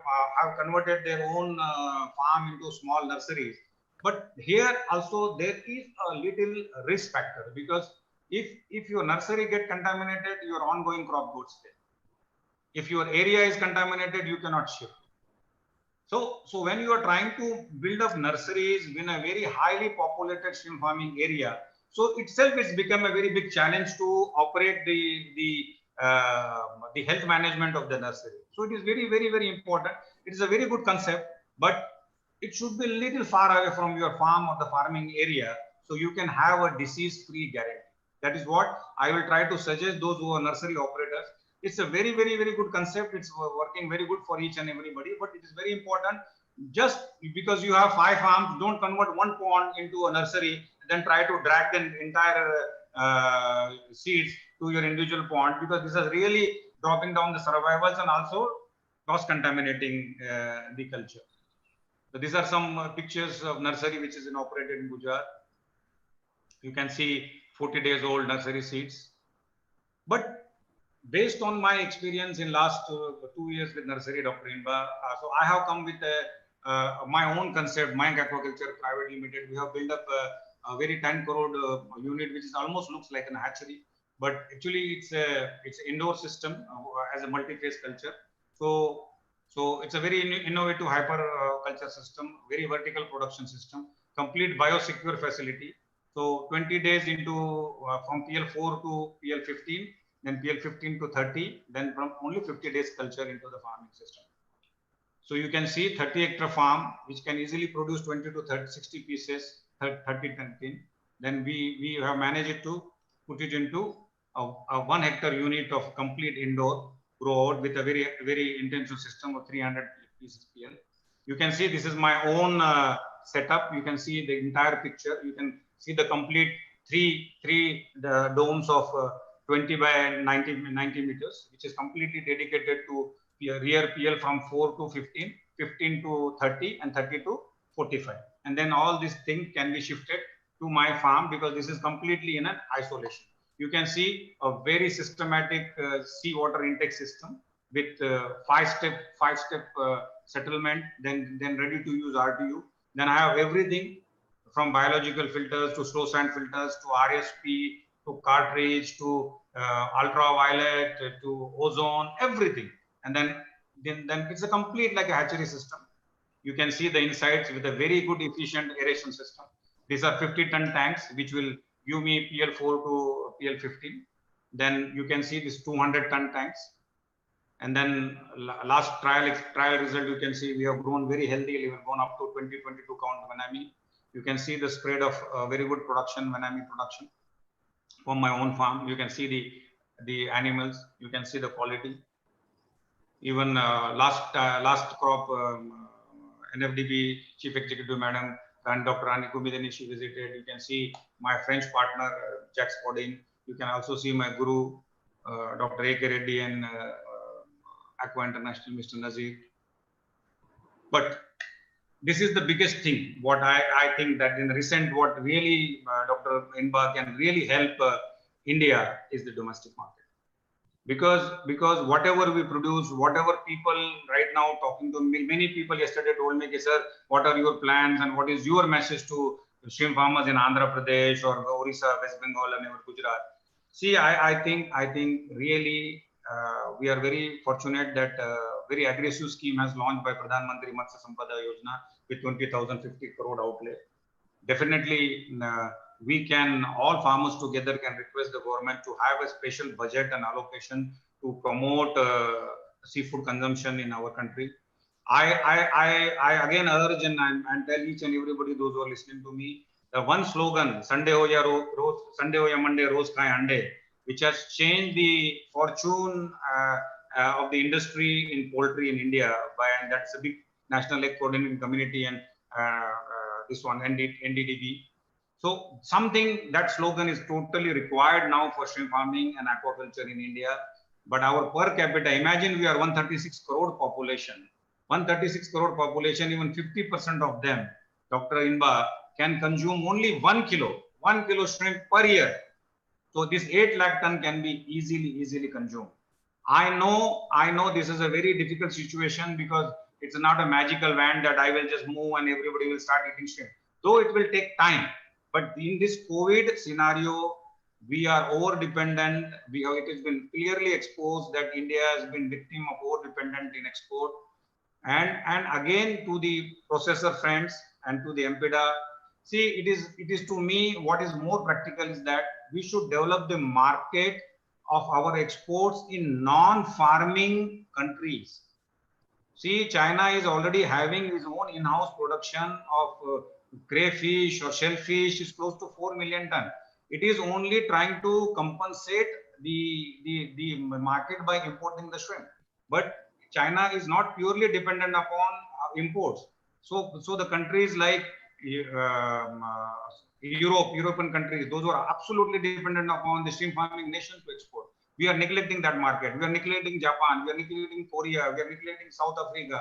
converted their own farm into small nurseries. But here also there is a little risk factor, because if your nursery get contaminated, your ongoing crop goes there. If your area is contaminated, you cannot shift. So when you are trying to build up nurseries in a very highly populated shrimp farming area, so itself it's become a very big challenge to operate the health management of the nursery. So it is very, very, very important. It is a very good concept, but it should be a little far away from your farm or the farming area, so you can have a disease-free guarantee. That is what I will try to suggest those who are nursery operators. It's a very, very, very good concept. It's working very good for each and everybody, but it is very important. Just because you have 5 farms, don't convert one pond into a nursery and then try to drag the entire seeds to your individual pond, because this is really dropping down the survivals and also cross-contaminating the culture. So these are some pictures of nursery which is operated in Gujarat. You can see 40 days old nursery seeds. But based on my experience in last 2 years with nursery, Dr. Inba, so I have come with my own concept, Mayank Aquaculture Private Limited. We have built up a very 10 crore unit, which is almost looks like an hatchery, but actually it's an indoor system as a multi-phase culture. So it's a very innovative hyper culture system, very vertical production system, complete biosecure facility. So 20 days into from PL4 to PL15, then PL15 to 30, then from only 50 days culture into the farming system. So you can see 30-hectare farm, which can easily produce 20 to 30, 60 pieces, 30 ton. Then we have managed to put it into a 1 hectare unit of complete indoor grow out with a very, very intensive system of 300 pieces PL. You can see this is my own setup. You can see the entire picture. You can see the complete three domes of 20 by 90 meters, which is completely dedicated to rear PL from 4 to 15, 15 to 30, and 30 to 45. And then all these things can be shifted to my farm, because this is completely in an isolation. You can see a very systematic seawater intake system with five-step settlement, then ready to use RTU. Then I have everything from biological filters to slow sand filters to RSP to cartridge to ultraviolet to ozone, everything. And then it's a complete like a hatchery system. You can see the insides with a very good efficient aeration system. These are 50-ton tanks, which will give me PL4 to PL15. Then you can see this 200-ton tanks. And then last trial result, you can see we have grown very healthy. We have gone up to 20-22 count Vanami. You can see the spread of very good production, Vanami production from my own farm. You can see the animals. You can see the quality. Even last crop, NFDB Chief Executive Madam and Dr. Rani Kumidani, she visited. You can see my French partner, Jacques Podin. You can also see my guru, Dr. A.K. Reddy and Aqua International, Mr. Nazir. But this is the biggest thing. What I think that in the recent, what really Dr. Inba can really help India is the domestic market. Because whatever we produce, whatever people right now talking to me, many people yesterday told me, sir, what are your plans and what is your message to shrimp farmers in Andhra Pradesh or Orissa, West Bengal and Gujarat? See, I think really we are very fortunate that very aggressive scheme has launched by Pradhan Mantri Matsya Sampada Yojana with 20,050 crore outlay. Definitely, we can, all farmers together can request the government to have a special budget and allocation to promote seafood consumption in our country. I again urge and tell each and everybody, those who are listening to me, the one slogan, Sunday ho ya Monday, Rose Khai Ande, which has changed the fortune of the industry in poultry in India, and that's a big national egg coordinating community and this one, NDDB. So something, that slogan is totally required now for shrimp farming and aquaculture in India. But our per capita, imagine we are 136 crore population. 136 crore population, even 50% of them, Dr. Inba, can consume only 1 kilo shrimp per year. So this 8 lakh ton can be easily consumed. I know this is a very difficult situation because it's not a magical wand that I will just move and everybody will start eating shrimp. Though it will take time, but in this COVID scenario, we are over dependent. It has been clearly exposed that India has been victim of over dependent in export. And again, to the processor friends and to the MPDA, see, it is to me what is more practical is that we should develop the market of our exports in non-farming countries. See, China is already having its own in-house production of crayfish or shellfish is close to 4 million ton. It is only trying to compensate the market by importing the shrimp. But China is not purely dependent upon imports. So the countries like European countries, those who are absolutely dependent upon the shrimp farming nations to export. We are neglecting that market. We are neglecting Japan. We are neglecting Korea. We are neglecting South Africa.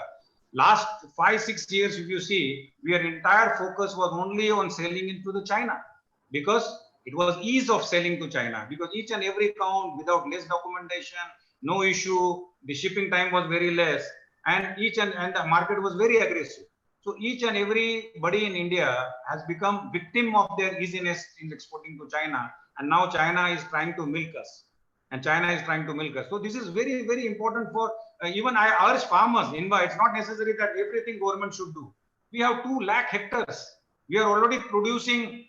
Last 5-6 years, if you see, our entire focus was only on selling into the China because it was ease of selling to China because each and every count without less documentation, no issue. The shipping time was very less, and the market was very aggressive. So each and everybody in India has become victim of their easiness in exporting to China, and now China is trying to milk us. So this is very, very important for even I urge farmers. Inba, it's not necessary that everything government should do. We have 2 lakh hectares. We are already producing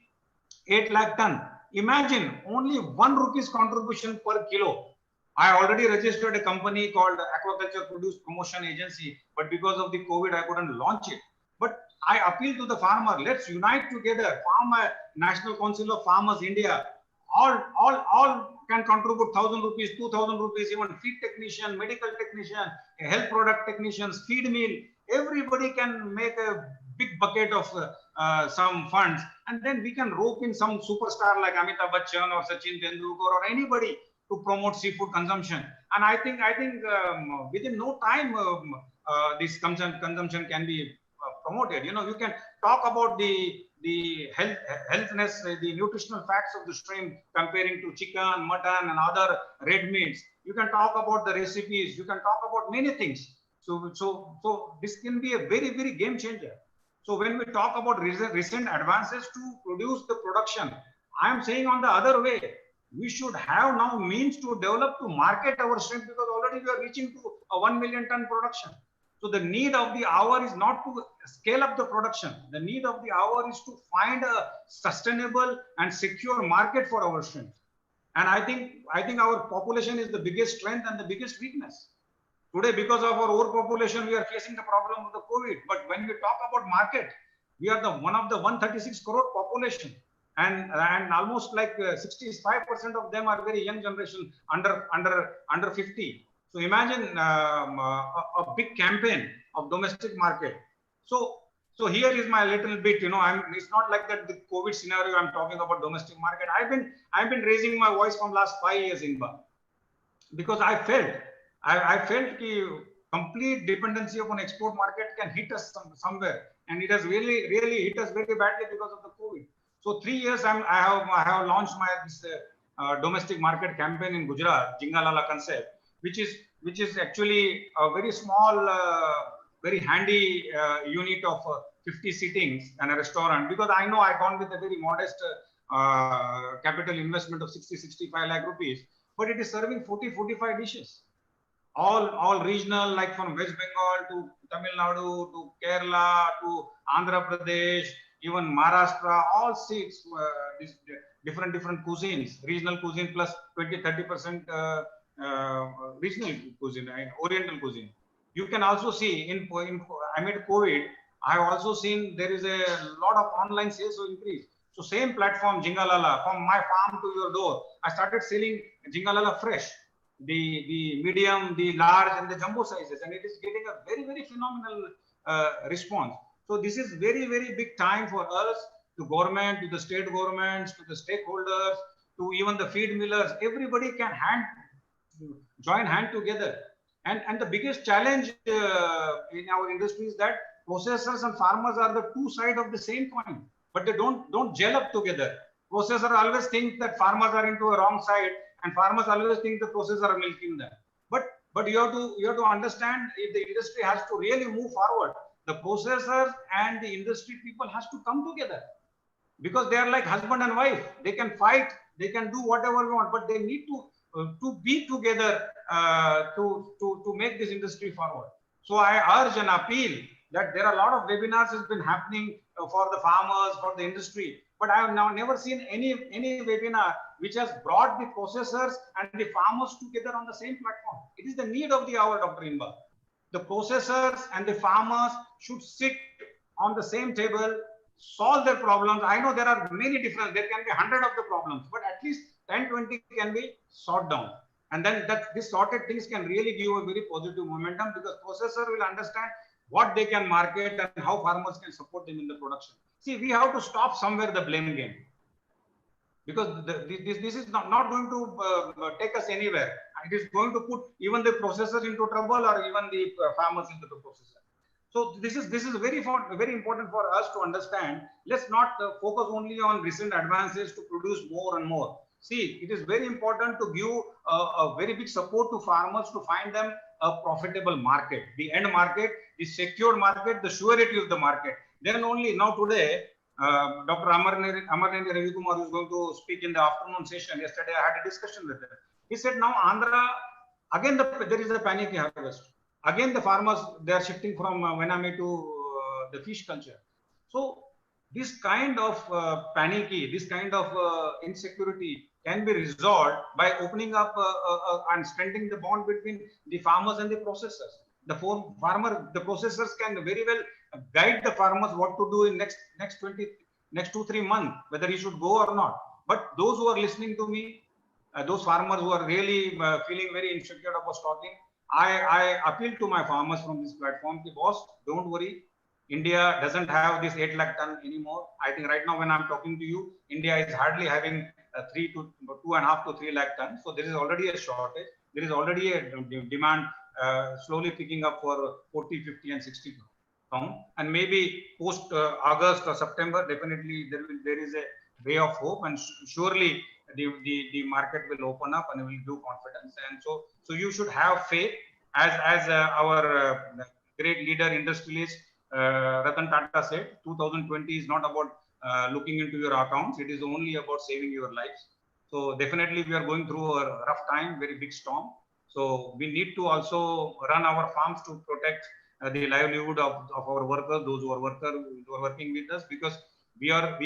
8 lakh ton. Imagine only 1 rupees contribution per kilo. I already registered a company called Aquaculture Produce Promotion Agency, but because of the COVID, I couldn't launch it. But I appeal to the farmer, let's unite together. National Council of Farmers India, all can contribute 1,000 rupees, 2,000 rupees, even feed technician, medical technician, health product technicians, feed mill. Everybody can make a big bucket of some funds, and then we can rope in some superstar like Amitabh Bachchan or Sachin Tendulkar or anybody to promote seafood consumption. And I think within no time this consumption can be promoted. You know, you can talk about the healthness, the nutritional facts of the shrimp comparing to chicken, mutton, and other red meats. You can talk about the recipes. You can talk about many things. So this can be a very, very game changer. So when we talk about recent advances to produce the production, I am saying on the other way, we should have now means to develop to market our shrimp because already we are reaching to a 1 million ton production. So the need of the hour is not to scale up the production. The need of the hour is to find a sustainable and secure market for our shrimp. And I think our population is the biggest strength and the biggest weakness. Today, because of our overpopulation, we are facing the problem of the COVID. But when we talk about market, we are one of the 136 crore population. And almost like 65% of them are very young generation under 50. So imagine a big campaign of domestic market. So here is my little bit, you know, it's not like that the COVID scenario I'm talking about domestic market. I've been raising my voice from last 5 years, Inba, because I felt the complete dependency upon export market can hit us somewhere, and it has really hit us very badly because of the COVID. So 3 years I have launched this domestic market campaign in Gujarat, Jingalala concept, which is actually a very small, very handy unit of 50 sittings and a restaurant, because I know I gone with a very modest capital investment of 60-65 lakh rupees, but it is serving 40-45 dishes, all regional, like from West Bengal to Tamil Nadu to Kerala to Andhra Pradesh, even Maharashtra, all seats, different cuisines, regional cuisine plus 20-30% regional cuisine, oriental cuisine. You can also see amid COVID, I have also seen there is a lot of online sales increase. So same platform, Jingalala, from my farm to your door, I started selling Jingalala fresh, the medium, the large, and the jumbo sizes, and it is getting a very phenomenal response. So this is very big time for us, to government, to the state governments, to the stakeholders, to even the feed millers. Everybody can join hand together. And the biggest challenge in our industry is that processors and farmers are the two sides of the same coin, but they don't gel up together. Processors always think that farmers are into a wrong side, and farmers always think the processors are milking them. But you have to understand, if the industry has to really move forward, the processors and the industry people has to come together, because they are like husband and wife. They can fight, they can do whatever we want, but they need to be together to make this industry forward. So I urge and appeal that there are a lot of webinars has been happening for the farmers, for the industry, but I have now never seen any webinar which has brought the processors and the farmers together on the same platform. It is the need of the hour, Dr. Inba. The processors and the farmers should sit on the same table, solve their problems. I know there are many different, there can be 100 of the problems, but at least 10, 20 can be sorted down. And then this sorted things can really give a very positive momentum, because processor will understand what they can market and how farmers can support them in the production. See, we have to stop somewhere the blame game, because this is not going to take us anywhere. It is going to put even the processors into trouble, or even the farmers into the processor. So this is very important for us to understand. Let's not focus only on recent advances to produce more and more. See, it is very important to give a very big support to farmers to find them a profitable market, the end market, the secured market, the surety of the market. Then only now today, Dr. Amarneni Ravikumar, who is going to speak in the afternoon session. Yesterday, I had a discussion with him. He said, now Andhra, again, there is a panicky harvest. Again, the farmers, they are shifting from Venami to the fish culture. So this kind of panicky, this kind of insecurity can be resolved by opening up and strengthening the bond between the farmers and the processors. The processors can very well guide the farmers what to do in next 2-3 months, whether he should go or not. But those who are listening to me, those farmers who are really feeling very insecure about stocking, I appeal to my farmers from this platform, boss, don't worry. India doesn't have this 8 lakh ton anymore. I think right now when I'm talking to you, India is hardly having 2.5 to 3 lakh tons. So there is already a shortage. There is already a demand slowly picking up for 40, 50 and 60 pounds. And maybe post August or September, definitely there is a way of hope, and surely the market will open up and will do confidence. And so you should have faith, as our great leader industrialist Ratan Tata said, 2020 is not about looking into your accounts. It is only about saving your lives. So definitely we are going through a rough time, very big storm. So we need to also run our farms to protect the livelihood of our workers, those who are working with us, because we are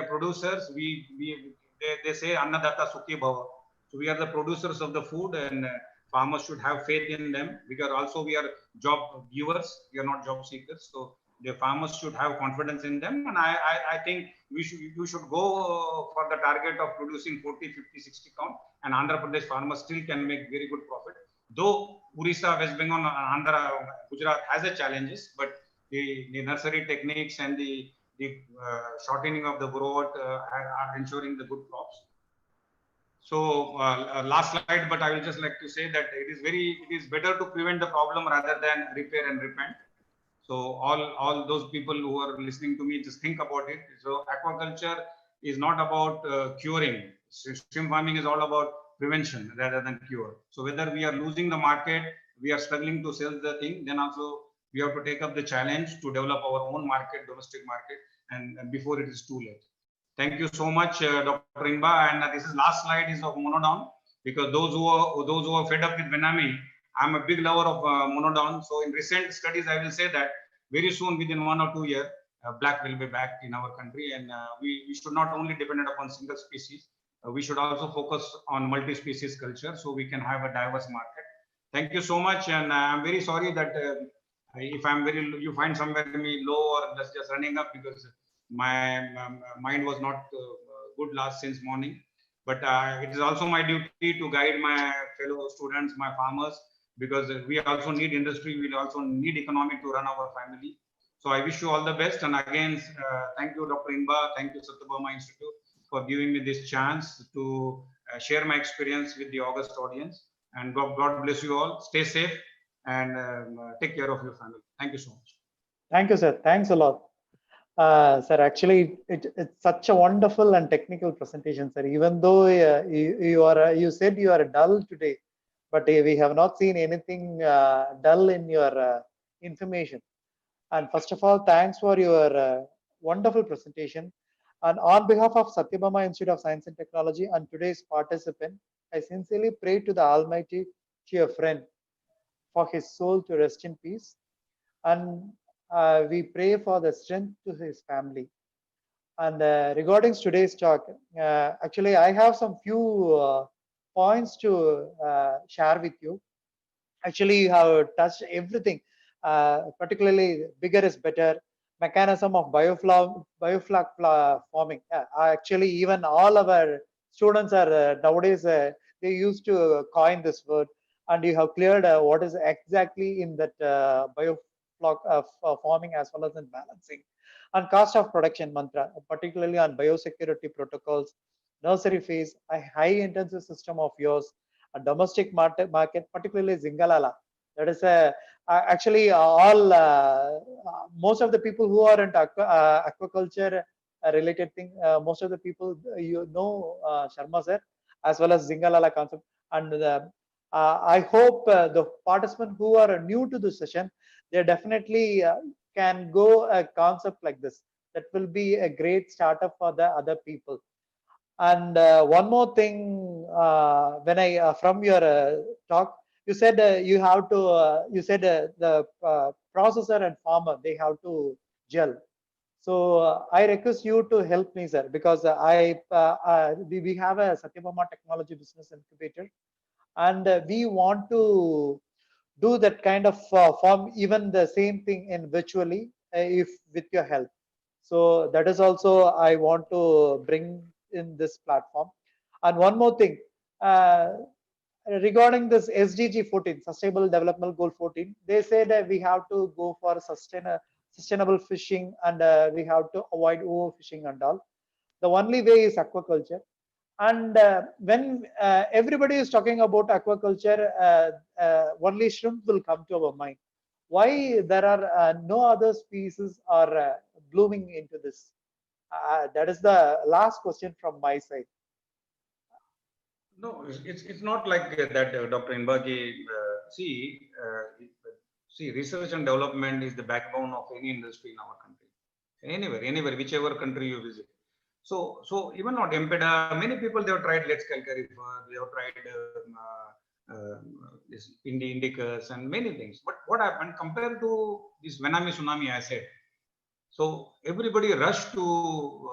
producers. They say Annadatta Sukhi Bhava. So we are the producers of the food, and farmers should have faith in them, because also we are job givers. We are not job seekers. So the farmers should have confidence in them. And I think you should go for the target of producing 40, 50, 60 count. And Andhra Pradesh farmers still can make very good profit. Though Orissa, West Bengal, Andhra, Gujarat has a challenges, but the nursery techniques and the shortening of the growth are ensuring the good crops. So last slide, but I will just like to say that it is better to prevent the problem rather than repair and repent. So all those people who are listening to me, just think about it. So aquaculture is not about curing. Shrimp farming is all about prevention rather than cure. So whether we are losing the market, we are struggling to sell the thing, then also we have to take up the challenge to develop our own market, domestic market, and before it is too late. Thank you so much, Dr. Inba. And this is last slide is of Monodon, because those who are fed up with Venami, I'm a big lover of Monodon. So in recent studies, I will say that very soon, within 1 or 2 years, black will be back in our country, and we should not only depend upon single species. We should also focus on multi-species culture, so we can have a diverse market. Thank you so much, and I'm very sorry that if you find somewhere me low or just running up, because my mind was not good since morning. But it is also my duty to guide my fellow students, my farmers, because we also need industry, we also need economy to run our family. So I wish you all the best. And again, thank you, Dr. Inba, thank you, Satyabama Institute, for giving me this chance to share my experience with the august audience. And God bless you all. Stay safe and take care of your family. Thank you so much. Thank you, sir. Thanks a lot. Sir, actually, it's such a wonderful and technical presentation, sir. Even though you said you are dull today, but we have not seen anything dull in your information. And first of all, thanks for your wonderful presentation. And on behalf of Satyabama Institute of Science and Technology and today's participant, I sincerely pray to the Almighty, to your friend, for his soul to rest in peace. And we pray for the strength to his family. And regarding today's talk, actually, I have some few points to share with you. Actually, you have touched everything, particularly bigger is better, mechanism of bioflak forming. Actually, even all our students are nowadays, they used to coin this word, and you have cleared what is exactly in that bioflak forming as well as in balancing. And cost of production mantra, particularly on biosecurity protocols, nursery phase, a high intensive system of yours, a domestic market, particularly Zingalala. That is actually all most of the people who are into aquaculture related thing. Most of the people you know Sharma sir as well as Zingalala concept. And I hope the participants who are new to the session, they definitely can go a concept like this. That will be a great startup for the other people. And one more thing, when I from your talk, you said you have to. You said the processor and farmer, they have to gel. So I request you to help me, sir, because we have a Satyabama Technology Business Incubator, and we want to do that kind of form, even the same thing in virtually, if with your help. So that is also I want to bring in this platform. And one more thing, regarding this SDG 14, Sustainable Development Goal 14, they say that we have to go for sustainable fishing, and we have to avoid overfishing and all. The only way is aquaculture. And when everybody is talking about aquaculture, only shrimp will come to our mind. Why there are no other species are blooming into this? That is the last question from my side. No, it's not like that, Dr. Inbaki. See, research and development is the backbone of any industry in our country. Anywhere, whichever country you visit. So even not Empeda, many people, they have tried Let's Calcarifer, they have tried this Indicus and many things. But what happened compared to this Venami Tsunami asset? So everybody rushed to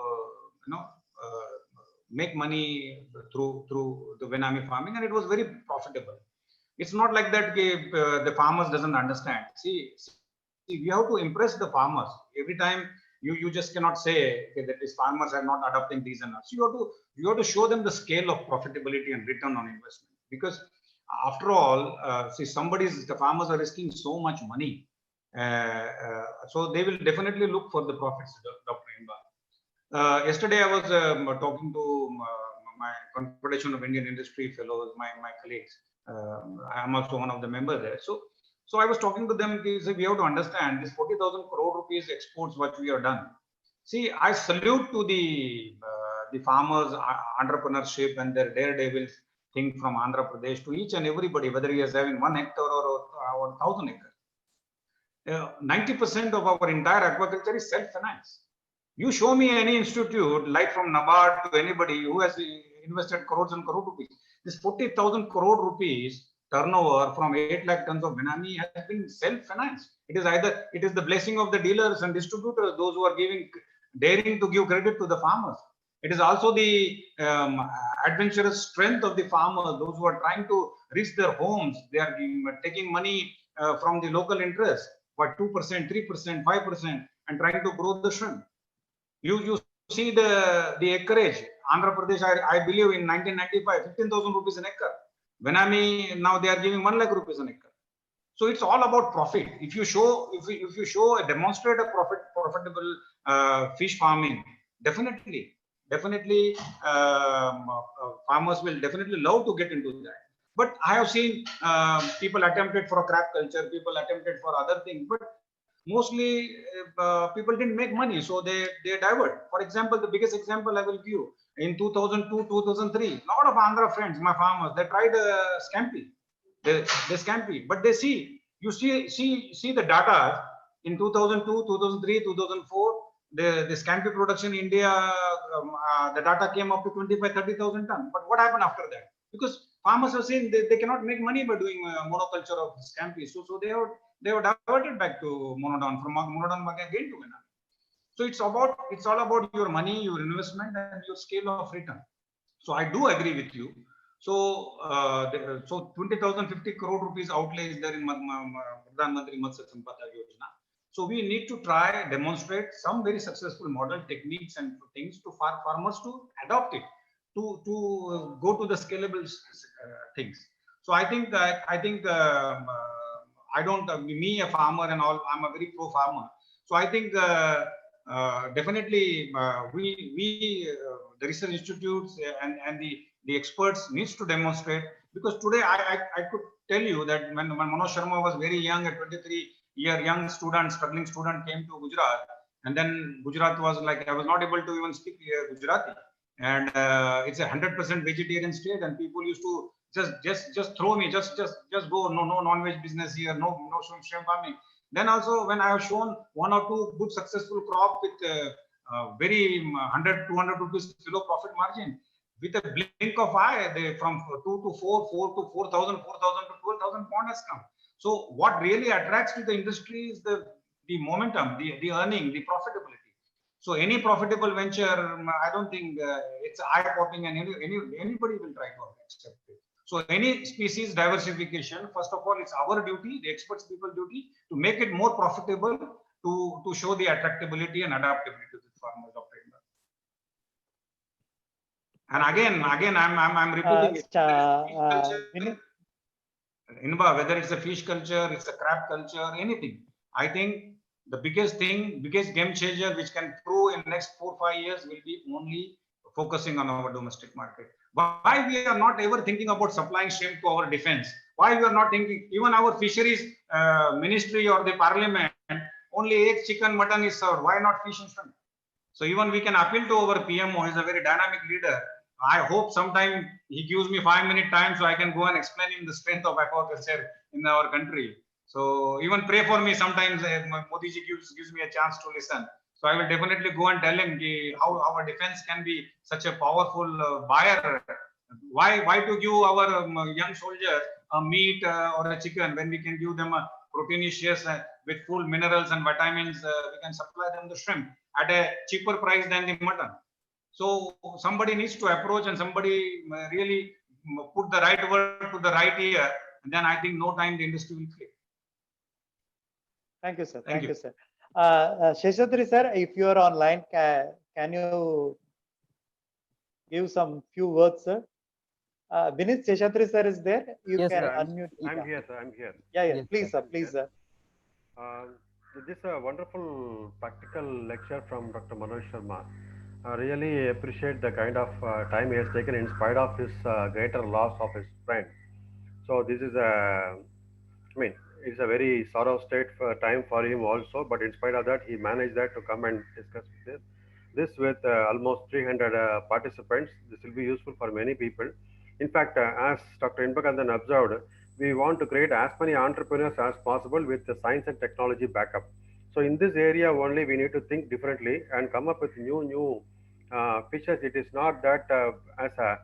make money through the Venami farming, and it was very profitable. It's not like that the farmers doesn't understand. See, we have to impress the farmers every time. You just cannot say that these farmers are not adopting these and that. So you have to show them the scale of profitability and return on investment. Because after all, the farmers are risking so much money, so they will definitely look for the profits, Dr. Imba. Yesterday I was talking to my Confederation of Indian Industry fellows, my colleagues. I am also one of the members there. So I was talking to them. We have to understand this 40,000 crore rupees exports what we have done. See, I salute to the farmers' entrepreneurship and their daredevil thing from Andhra Pradesh to each and everybody, whether he is having 1 hectare or 1,000 acres. 90% of our entire aquaculture is self-finance. You show me any institute, like from NABARD to anybody who has invested crores and crore rupees. This 40,000 crore rupees turnover from 8 lakh tons of Venami has been self-financed. It is the blessing of the dealers and distributors, those who are daring to give credit to the farmers. It is also the adventurous strength of the farmers, those who are trying to reach their homes. They are taking money from the local interest by 2%, 3%, 5%, and trying to grow the shrimp. You see the acreage. Andhra Pradesh, I believe in 1995, 15,000 rupees an acre. Venami, now they are giving 1 lakh rupees an acre. So it's all about profit. If you demonstrate a profitable fish farming, definitely farmers will definitely love to get into that. But I have seen people attempted for a crab culture, people attempted for other things, but mostly people didn't make money, so they divert. For example, the biggest example I will give you, in 2002, 2003, a lot of Andhra friends, my farmers, they tried scampi. They scampi, but they see, you see the data in 2002, 2003, 2004, the scampi production in India, the data came up to 25-30,000 tons. But what happened after that? Because farmers are saying they cannot make money by doing monoculture of scampi, so they were diverted back to monodon, from monodon again to banana. So it's all about your money, your investment, and your scale of return. So I do agree with you. So so 20,050 crore rupees outlay is there in Pradhan Mantri Matsya Sampada Yojana. So we need to try demonstrate some very successful model techniques and things to farmers to adopt it, to go to the scalable things. So I think I don't me a farmer and all, I'm a very pro farmer. So I think definitely the research institutes and the experts needs to demonstrate, because today I could tell you that when Manoj Sharma was very young, a 23-year young student, struggling student, came to Gujarat, and then Gujarat was like, I was not able to even speak Gujarati, and it's a 100% vegetarian state, and people used to just throw me, just go, no non-veg business here, no shrimp farming. Then also when I have shown one or two good successful crop with very 100-200 rupees kilo profit margin, with a blink of eye, they from 2 to 4 to 4,000, 4,000 to 12,000 pound has come. So what really attracts to the industry is the momentum, the earning, the profitability. So any profitable venture, I don't think it's eye-popping, and anybody will try to accept it. So any species diversification, first of all, it's our duty, the experts people duty, to make it more profitable, to show the attractability and adaptability to the farmers of India. And again, I'm repeating it. Inba, whether it's a fish culture, it's a crab culture, anything. I think the biggest game changer which can prove in next 4-5 years will be only focusing on our domestic market. Why we are not ever thinking about supplying shrimp to our defense? Why we are not thinking, even our fisheries ministry or the parliament, only egg, chicken, mutton is served. Why not fish and shrimp? So even we can appeal to our PMO, he's a very dynamic leader. I hope sometime he gives me 5-minute time so I can go and explain him the strength of aquaculture in our country. So even pray for me sometimes. Modi ji gives me a chance to listen. So I will definitely go and tell him how our defense can be such a powerful buyer. Why to give our young soldiers a meat or a chicken when we can give them a proteinaceous with full minerals and vitamins? We can supply them the shrimp at a cheaper price than the mutton. So somebody needs to approach, and somebody really put the right word to the right ear, and then I think no time the industry will click. Thank you, sir. Thank you, sir. Seshadri sir, if you are online, can you give some few words, sir? Vinith, Seshadri sir is there. You Yes, can sir. unmute. I'm here, sir. I'm here. Yeah. Yes, Please, sir. sir. Please, sir. This is a wonderful practical lecture from Dr. Manoj Sharma. I really appreciate the kind of time he has taken in spite of his greater loss of his friend. So this is it's a very sorrow state for time for him also, but in spite of that, he managed that to come and discuss this with almost 300 participants. This will be useful for many people. In fact, as Dr. Inbakandan observed, we want to create as many entrepreneurs as possible with the science and technology backup. So in this area only, we need to think differently and come up with new fishes. It is not that as a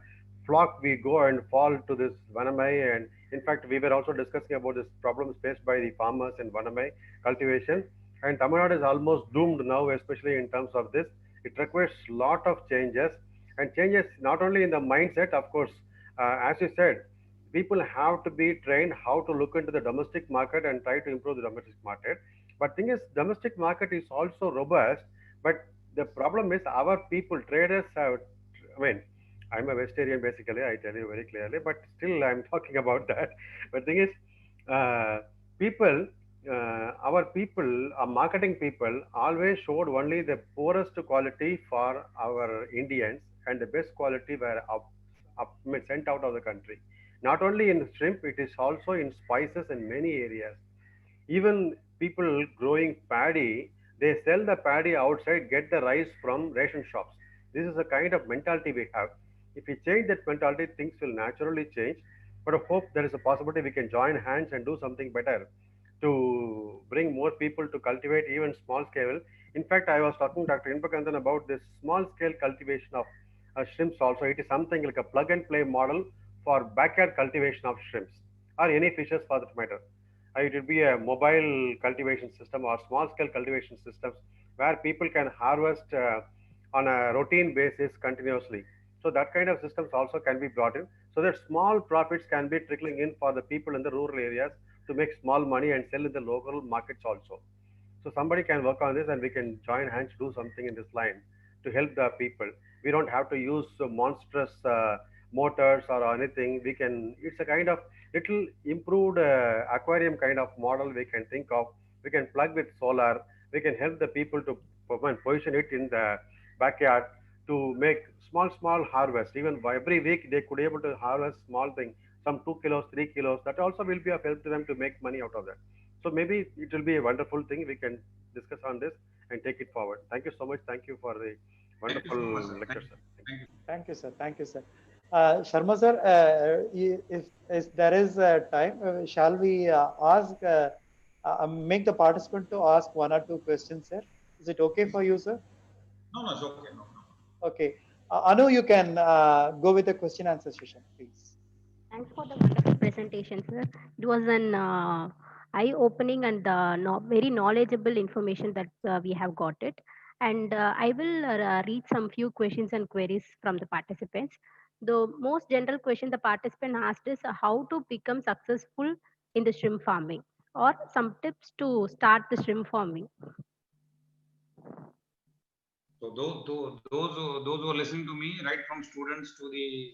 flock we go and fall to this Vanamai, and in fact we were also discussing about this problems faced by the farmers in Vanamai cultivation, and Tamil Nadu is almost doomed now, especially in terms of this. It requires a lot of changes, and changes not only in the mindset, of course, as you said, people have to be trained how to look into the domestic market and try to improve the domestic market. But thing is, domestic market is also robust, but the problem is our people, traders have, I'm a vegetarian basically, I tell you very clearly, but still I'm talking about that. But thing is, our people, our marketing people always showed only the poorest quality for our Indians, and the best quality were sent out of the country. Not only in shrimp, it is also in spices in many areas. Even people growing paddy, they sell the paddy outside, get the rice from ration shops. This is the kind of mentality we have. If we change that mentality, things will naturally change. but I hope there is a possibility we can join hands and do something better to bring more people to cultivate even small scale. In fact, I was talking to Dr. Inbakandan about this small scale cultivation of shrimps also. It is something like a plug and play model for backyard cultivation of shrimps or any fishes for that matter. It will be a mobile cultivation system or small scale cultivation systems where people can harvest on a routine basis continuously. So that kind of systems also can be brought in so that small profits can be trickling in for the people in the rural areas to make small money and sell in the local markets also. So somebody can work on this and we can join hands to do something in this line to help the people. We don't have to use monstrous motors or anything. We can, it's a kind of little improved aquarium kind of model we can think of. We can plug with solar. We can help the people to position it in the backyard to make small harvest. Even every week they could able to harvest small thing, some 2 kilos, 3 kilos. That also will be of help to them to make money out of that. So maybe it will be a wonderful thing. We can discuss on this and take it forward. Thank you so much. Thank you for the Thank you wonderful so much, sir. lecture, sir. Thank you. Thank you, sir. Thank you, sir. Sharma sir, if there is time, shall we make the participant to ask 1 or 2 questions, sir? Is it okay for you, sir? No, it's okay. No. Okay. Anu, you can go with the question answer session, please. Thanks for the wonderful presentation, sir. It was an eye-opening and very knowledgeable information that we have got it. And I will read some few questions and queries from the participants. The most general question the participant asked is how to become successful in the shrimp farming, or some tips to start the shrimp farming. So those who are listening to me, right from students to the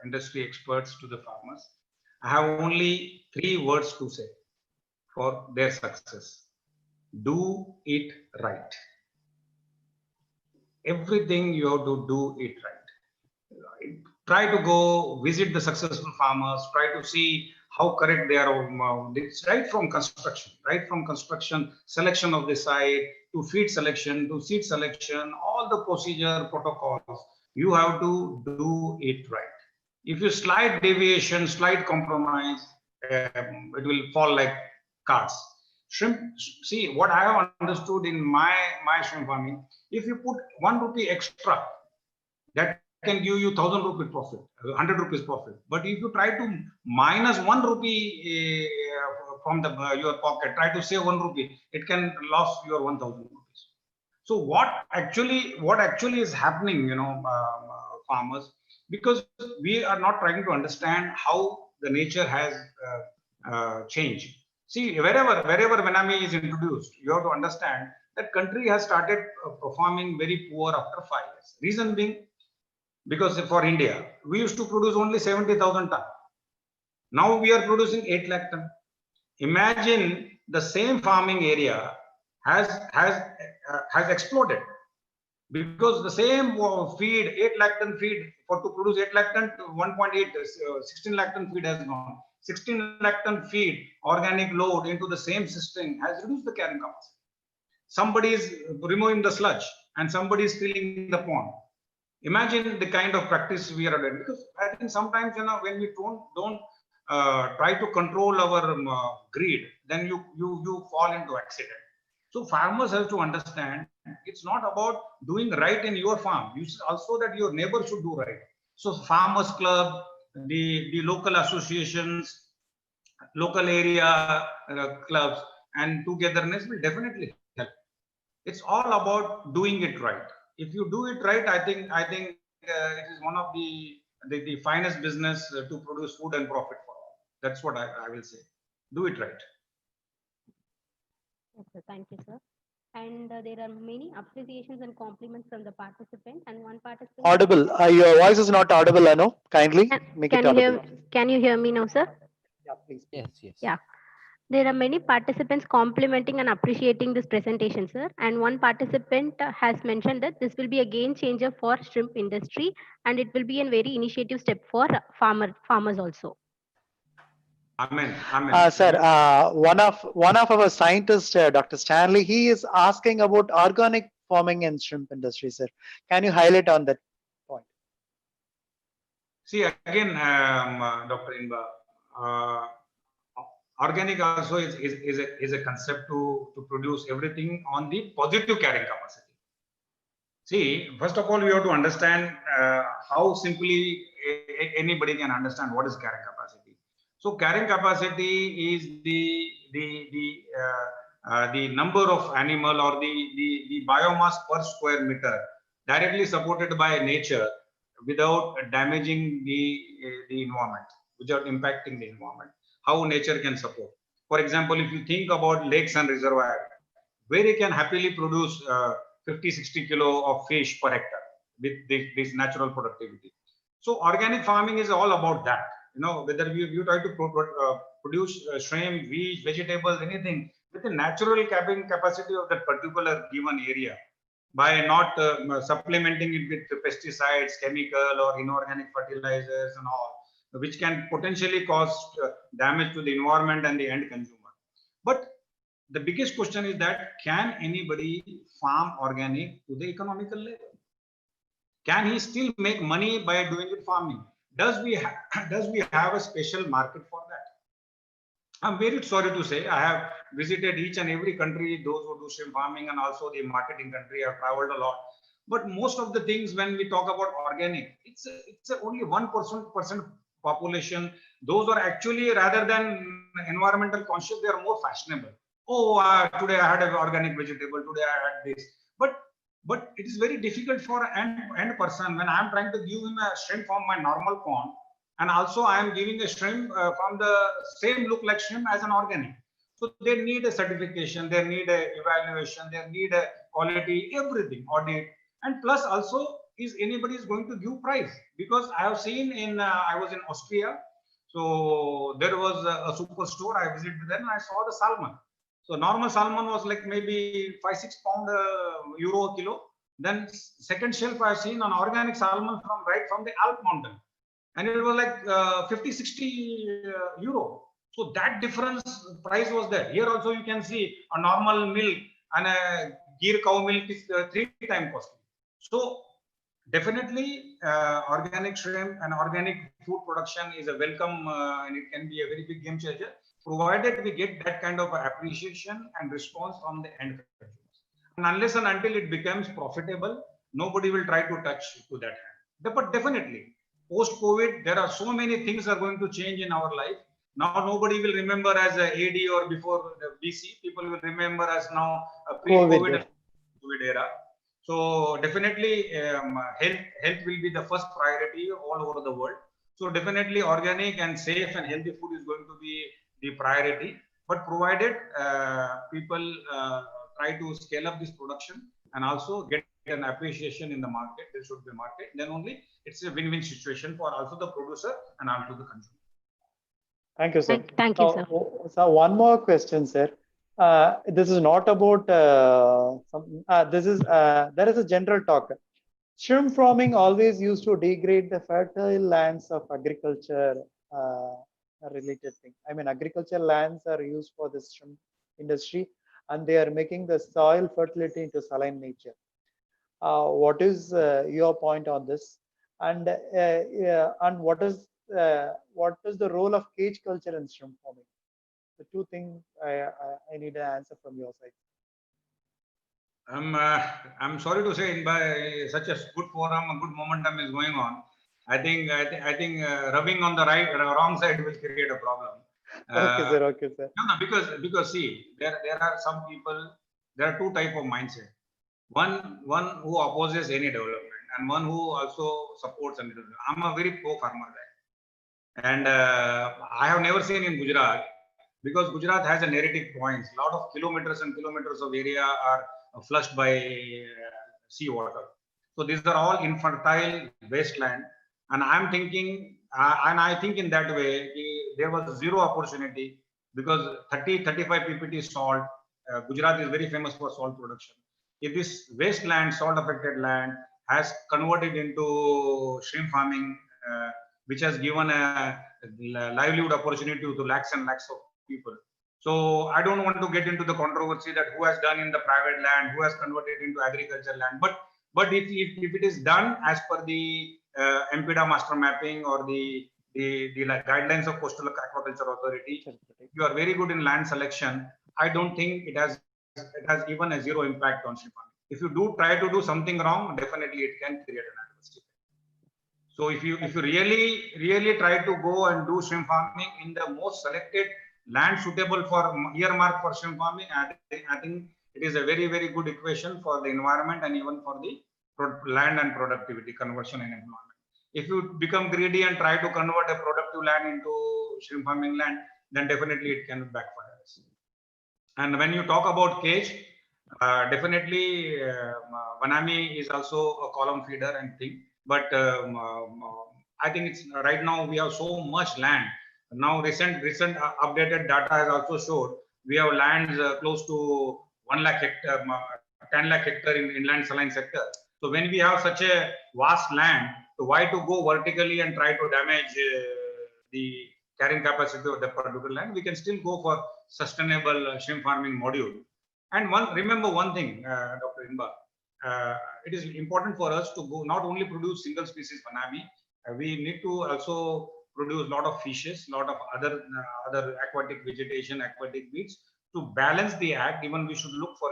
industry experts to the farmers, I have only 3 words to say for their success. Do it right. Everything you have to do it right. Try to go visit the successful farmers, try to see how correct they are. It's right from construction, selection of the site, to feed selection, to seed selection, all the procedure protocols, you have to do it right. If you slight deviation, slight compromise, it will fall like cards. Shrimp, see what I have understood in my shrimp farming, if you put 1 rupee extra, that can give you 1,000 rupees profit, 100 rupees profit. But if you try to minus 1 rupee from your pocket, try to save 1 rupee, it can lose your 1,000 rupees. So what actually is happening, farmers, because we are not trying to understand how the nature has changed. See, wherever Venami is introduced, you have to understand that country has started performing very poor after 5 years. Reason being, because for India, we used to produce only 70,000 tons. Now we are producing 8 lakh tons. Imagine the same farming area has exploded, because the same feed, 8 lakh ton feed, to produce 8 lakh ton, 1.8, 16 lakh ton feed has gone. 16 lakh ton feed, organic load into the same system has reduced the carrying capacity. Somebody is removing the sludge and somebody is filling the pond. Imagine the kind of practice we are doing, because I think sometimes, when we don't try to control our greed, then you fall into accident. So farmers have to understand, it's not about doing right in your farm. You also that your neighbor should do right. So farmers club, the local associations, local area clubs, and togetherness will definitely help. It's all about doing it right. If you do it right, I think it is one of the finest business to produce food and profit for all. That's what I will say. Do it right. Okay, thank you, sir. And there are many appreciations and compliments from the participants. And one participant. Audible. Your voice is not audible, Anu. Kindly make it audible. Can you hear me now, sir? Yeah, please. Yes. Yeah. There are many participants complimenting and appreciating this presentation, sir. And one participant has mentioned that this will be a game changer for shrimp industry, and it will be a very initiative step for farmers also. Amen. Sir, one of our scientists, Dr. Stanley, he is asking about organic farming in shrimp industry, sir. Can you highlight on that point? See again, Dr. Inba, organic also is a concept to produce everything on the positive carrying capacity. See, first of all, we have to understand how simply anybody can understand what is carrying capacity. So carrying capacity is the number of animal or the biomass per square meter directly supported by nature without damaging the environment, without impacting the environment. How nature can support. For example, if you think about lakes and reservoirs, where you can happily produce 50-60 kilo of fish per hectare with this natural productivity. So organic farming is all about that. You know, whether you try to produce shrimp, fish, vegetables, anything with the natural carrying capacity of that particular given area, by not supplementing it with pesticides, chemical or inorganic fertilizers and all, which can potentially cause damage to the environment and the end consumer. But the biggest question is that can anybody farm organic to the economical level? Can he still make money by doing it farming? Does we have a special market for that? I'm very sorry to say I have visited each and every country, those who do shrimp farming and also the marketing country. I've traveled a lot. But most of the things when we talk about organic, it's only 1% population. Those are actually, rather than environmental conscious, they are more fashionable. Oh, today I had an organic vegetable, today I had this. But it is very difficult for an end person when I'm trying to give him a shrimp from my normal pond, and also I am giving a shrimp from the same look like shrimp as an organic. So they need a certification, they need a evaluation, they need a quality, everything, audit. And plus also, is anybody is going to give price? Because I have seen in, I was in Austria. So there was a superstore, I visited there and I saw the salmon. So normal salmon was like maybe 5-6 pound euro a kilo. Then second shelf I've seen an organic salmon right from the Alp mountain. And it was like 50-60 euro. So that difference price was there. Here also you can see a normal milk and a Gir cow milk is 3 times costly. So definitely organic shrimp and organic food production is a welcome and it can be a very big game changer, provided we get that kind of appreciation and response from the end consumers. And unless and until it becomes profitable, nobody will try to touch to that hand. But definitely, post-COVID, there are so many things are going to change in our life. Now nobody will remember as a AD or before the BC. People will remember as now a pre-COVID COVID era. So definitely, health will be the first priority all over the world. So definitely, organic and safe and healthy food is going to be the priority. But provided people try to scale up this production and also get an appreciation in the market, there should be a market. Then only it's a win-win situation for also the producer and also the consumer. Thank you, sir. Thank you, sir. So one more question, sir. This is not about there is a general talk. Shrimp farming always used to degrade the fertile lands of agriculture related thing. I mean, agricultural lands are used for the shrimp industry, and they are making the soil fertility into saline nature. What is your point on this? And what is the role of cage culture in shrimp farming? The two things I need an answer from your side. I'm sorry to say, by such a good forum, a good momentum is going on. I think rubbing on the wrong side will create a problem. Okay, sir. Okay, sir. No, because see, there are some people. There are two type of mindset. One who opposes any development, and one who also supports any development. I'm a very pro farmer guy, and I have never seen in Gujarat, because Gujarat has a narrative points. A lot of kilometers and kilometers of area are flushed by sea water. So these are all infertile wasteland. And I'm thinking, and I think in that way, there was zero opportunity, because 30-35 ppt salt. Gujarat is very famous for salt production. If this wasteland, salt affected land, has converted into shrimp farming, which has given a livelihood opportunity to lakhs and lakhs of people. So I don't want to get into the controversy that who has done in the private land, who has converted into agriculture land. But if it is done as per the MPDA master mapping or the guidelines of Coastal Aquaculture Authority, you are very good in land selection. I don't think it has even a zero impact on shrimp farming. If you do try to do something wrong, definitely it can create an adverse effect. So if you really try to go and do shrimp farming in the most selected land suitable for earmark for shrimp farming, I think it is a very, very good equation for the environment and even for the land and productivity conversion and employment. If you become greedy and try to convert a productive land into shrimp farming land, then definitely it can backfire. And when you talk about cage, definitely Vanami is also a column feeder and thing. But I think it's right now we have so much land. Now recent updated data has also showed we have lands close to 1 lakh hectare, 10 lakh hectare in inland saline sector. So when we have such a vast land, so why to go vertically and try to damage the carrying capacity of the particular land? We can still go for sustainable shrimp farming module. And remember one thing, Dr. Inba, it is important for us to go not only produce single species Vanami, we need to also produce a lot of fishes, a lot of other aquatic vegetation, aquatic weeds to balance the act. Even we should look for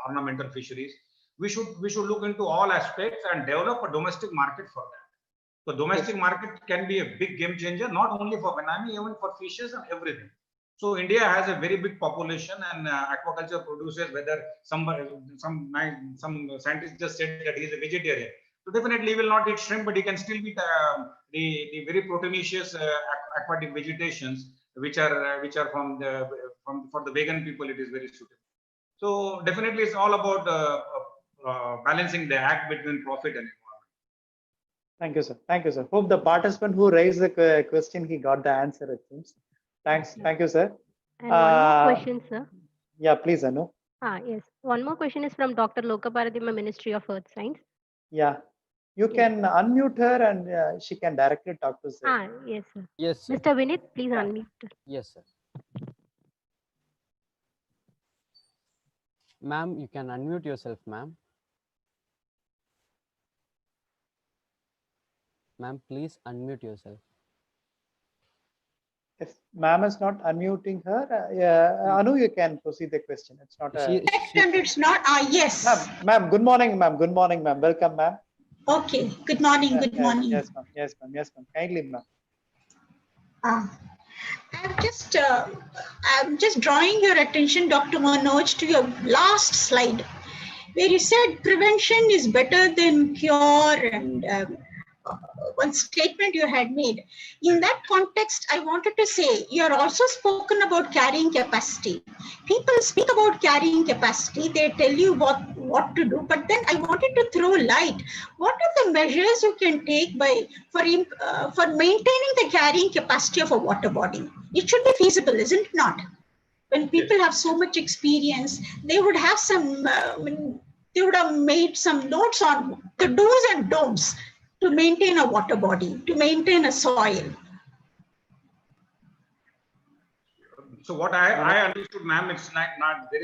ornamental fisheries. We should look into all aspects and develop a domestic market for that. So domestic market can be a big game changer, not only for Vanami, even for fishes and everything. So India has a very big population, and aquaculture producers, whether some scientists just said that he is a vegetarian. So definitely he will not eat shrimp, but he can still eat the very proteinaceous aquatic vegetations, which are for the vegan people, it is very suitable. So definitely it's all about balancing the act between profit and environment. Thank you, sir. Thank you, sir. Hope the participant who raised the question, he got the answer, it seems. Thanks. Thank you, sir. And one more question, sir. Yeah, please, Anu. Yes. One more question is from Dr. Lokaparathima, Ministry of Earth Science. Yeah. You can unmute her and she can directly talk to sir. Yes, sir. Yes, sir. Mr. Vinith, please unmute her. Yes, sir. Ma'am, you can unmute yourself, ma'am. Ma'am, please unmute yourself. If ma'am is not unmuting her, Anu, you can proceed the question. It's not it's not. Yes. Ma'am, good morning, ma'am. Good morning, ma'am. Welcome, ma'am. Okay. Good morning. Good morning. Yes, ma'am. Yes, ma'am. Yes, ma'am. Kindly, ma'am. I'm just drawing your attention, Dr. Manoj, to your last slide, where you said prevention is better than cure, and one statement you had made. In that context, I wanted to say, you're also spoken about carrying capacity. People speak about carrying capacity. They tell you what to do, but then I wanted to throw light. What are the measures you can take for maintaining the carrying capacity of a water body? It should be feasible, isn't it not? When people have so much experience, they would have they would have made some notes on the do's and don'ts to maintain a water body, to maintain a soil. So what I understood, ma'am, it's not we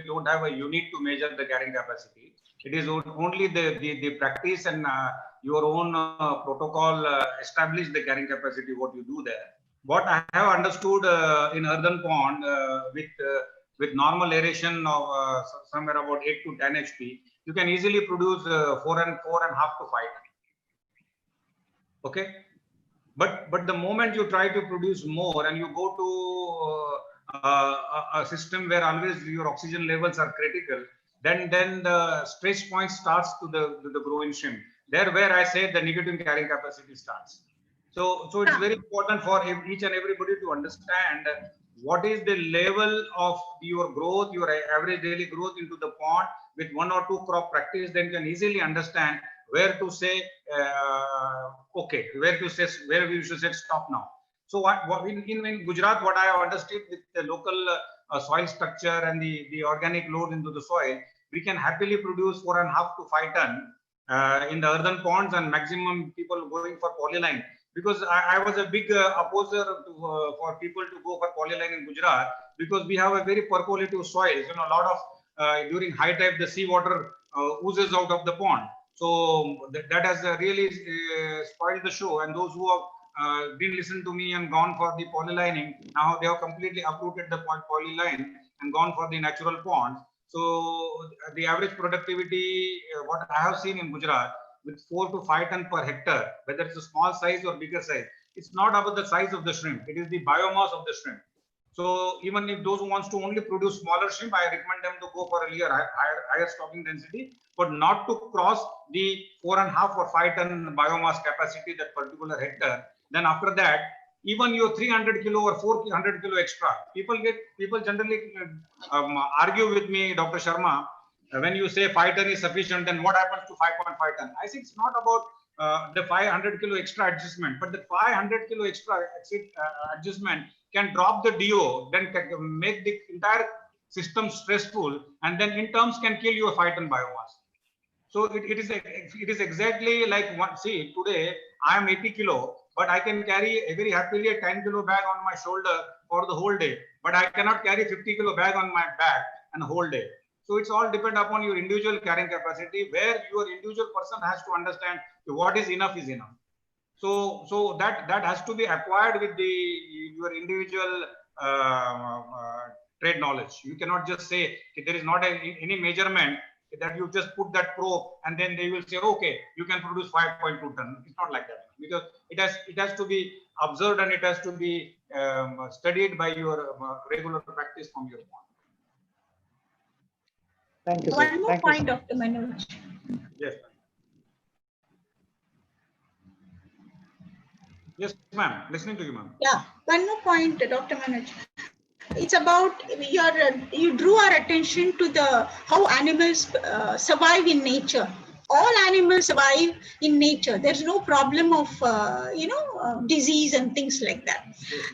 don't have a unit to measure the carrying capacity. It is only the practice and your own protocol establish the carrying capacity, what you do there. What I have understood in earthen pond with normal aeration of somewhere about 8 to 10 HP, you can easily produce 4.5 to 5. Okay, but the moment you try to produce more and you go to a system where always your oxygen levels are critical, then the stress point starts to the growing shrimp. There where I say the negative carrying capacity starts. So it's very important for each and everybody to understand what is the level of your growth, your average daily growth into the pond with 1 or 2 crop practice. Then you can easily understand where to say okay, where we should say stop now. So in Gujarat, what I have understood with the local soil structure and the organic load into the soil, we can happily produce 4.5 to 5 ton in the earthen ponds, and maximum people going for polyline. Because I was a big opposer for people to go for polyline in Gujarat, because we have a very percolative soil. You know, a lot of during high tide the seawater oozes out of the pond. So that has really spoiled the show. And those who have didn't listen to me and gone for the polylining, now they have completely uprooted the polyline and gone for the natural ponds. So the average productivity, what I have seen in Gujarat, with 4 to 5 ton per hectare, whether it's a small size or bigger size, it's not about the size of the shrimp, it is the biomass of the shrimp. So even if those who wants to only produce smaller shrimp, I recommend them to go for a higher stocking density, but not to cross the 4.5 or 5 ton biomass capacity that particular hectare. Then after that, even your 300 kilo or 400 kilo extra, people generally argue with me, Dr. Sharma, when you say 5 ton is sufficient, then what happens to 5.5 ton? I think it's not about the 500 kilo extra adjustment, but the 500 kilo extra adjustment can drop the DO, then can make the entire system stressful, and then in terms can kill your 5 ton biomass. So it is exactly like see, today I am 80 kilo, but I can carry very happily a 10 kilo bag on my shoulder for the whole day, but I cannot carry 50 kilo bag on my back and the whole day. So it's all depend upon your individual carrying capacity, where your individual person has to understand what is enough is enough. So that has to be acquired with your individual trade knowledge. You cannot just say there is not any measurement that you just put that probe and then they will say, okay, you can produce 5.2 ton. It's not like that, because it has to be observed and it has to be studied by your regular practice from your point. Thank you, sir. One more Thank point, you, Dr. Manoj. Yes. Yes, ma'am. Listening to you, ma'am. Yeah, one more point, Dr. Manoj. It's about you drew our attention to how animals survive in nature. All animals survive in nature. There's no problem of disease and things like that.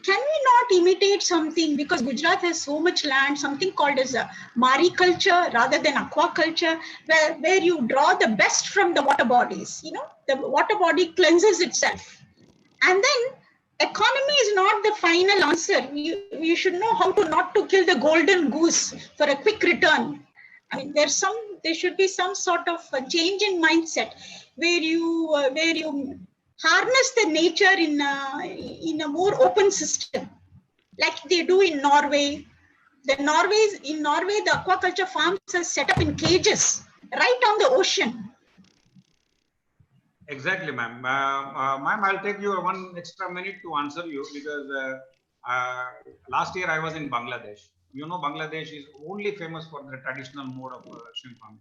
Can we not imitate something, because Gujarat has so much land, something called as a mariculture rather than aquaculture, where you draw the best from the water bodies. The water body cleanses itself, and then economy is not the final answer. You should know how not to kill the golden goose for a quick return. I mean, there should be some sort of a change in mindset where you harness the nature in a more open system, like they do in Norway. In Norway, the aquaculture farms are set up in cages right on the ocean. Exactly, ma'am. Ma'am, I'll take you 1 extra minute to answer you, because last year I was in Bangladesh. You know, Bangladesh is only famous for the traditional mode of shrimp farming.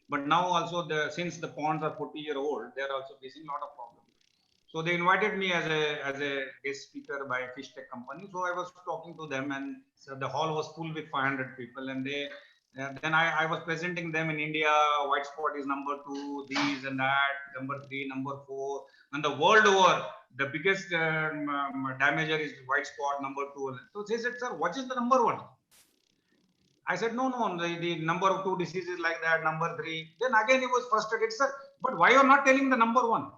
But now also, since the ponds are 40-year-old, they are also facing a lot of problems. So they invited me as a guest speaker by a fish tech company. So I was talking to them, and so the hall was full with 500 people, and then I was presenting them in India. White spot is number 2, these and that, number 3, number 4, and the world over, the biggest damager is white spot, number 2. So they said, sir, what is the number 1? I said, no, the number 2 diseases like that, number 3. Then again he was frustrated, sir, but why you are not telling the number 1?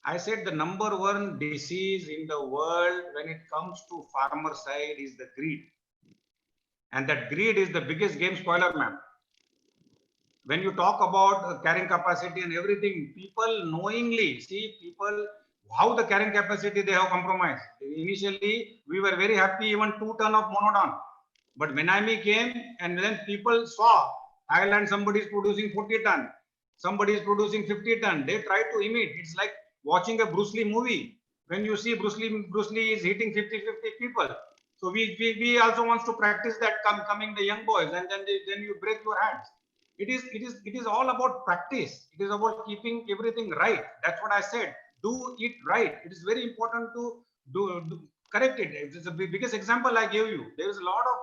I said the number 1 disease in the world when it comes to farmer side is the greed. And that greed is the biggest game spoiler, ma'am. When you talk about carrying capacity and everything, people knowingly see how the carrying capacity they have compromised. Initially, we were very happy, even 2 ton of monodon. But Menami came, and then people saw Thailand, somebody is producing 40 ton, somebody is producing 50 ton. They try to imitate. It's like watching a Bruce Lee movie. When you see Bruce Lee is hitting 50 people. So we also want to practice that coming the young boys, and then you break your hands. It is all about practice. It is about keeping everything right. That's what I said. Do it right. It is very important to do correct it. It's the biggest example I gave you. There is a lot of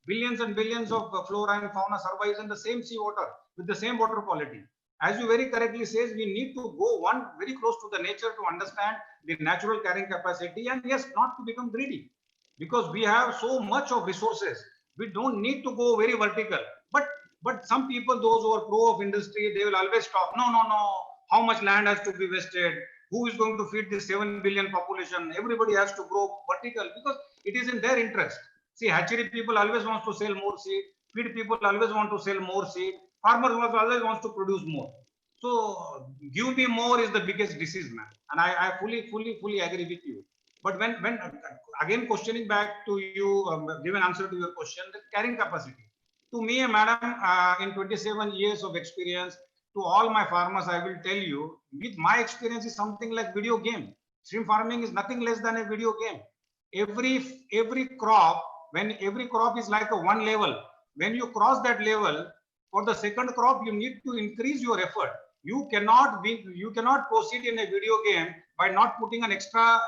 billions and billions of flora and fauna survives in the same seawater with the same water quality. As you very correctly says, we need to go very close to the nature to understand the natural carrying capacity, and yes, not to become greedy. Because we have so much of resources, we don't need to go very vertical. But some people, those who are pro of industry, they will always talk, no, how much land has to be wasted? Who is going to feed this 7 billion population? Everybody has to grow vertical because it is in their interest. See, hatchery people always want to sell more seed. Feed people always want to sell more seed. Farmers always want to produce more. So give me more is the biggest disease, man. And I fully agree with you. But when again questioning back to you, give an answer to your question, the carrying capacity. To me, madam, in 27 years of experience, to all my farmers, I will tell you, with my experience is something like video game. Shrimp farming is nothing less than a video game. Every crop, when every crop is like a one level, when you cross that level, for the second crop, you need to increase your effort. You cannot proceed in a video game by not putting an extra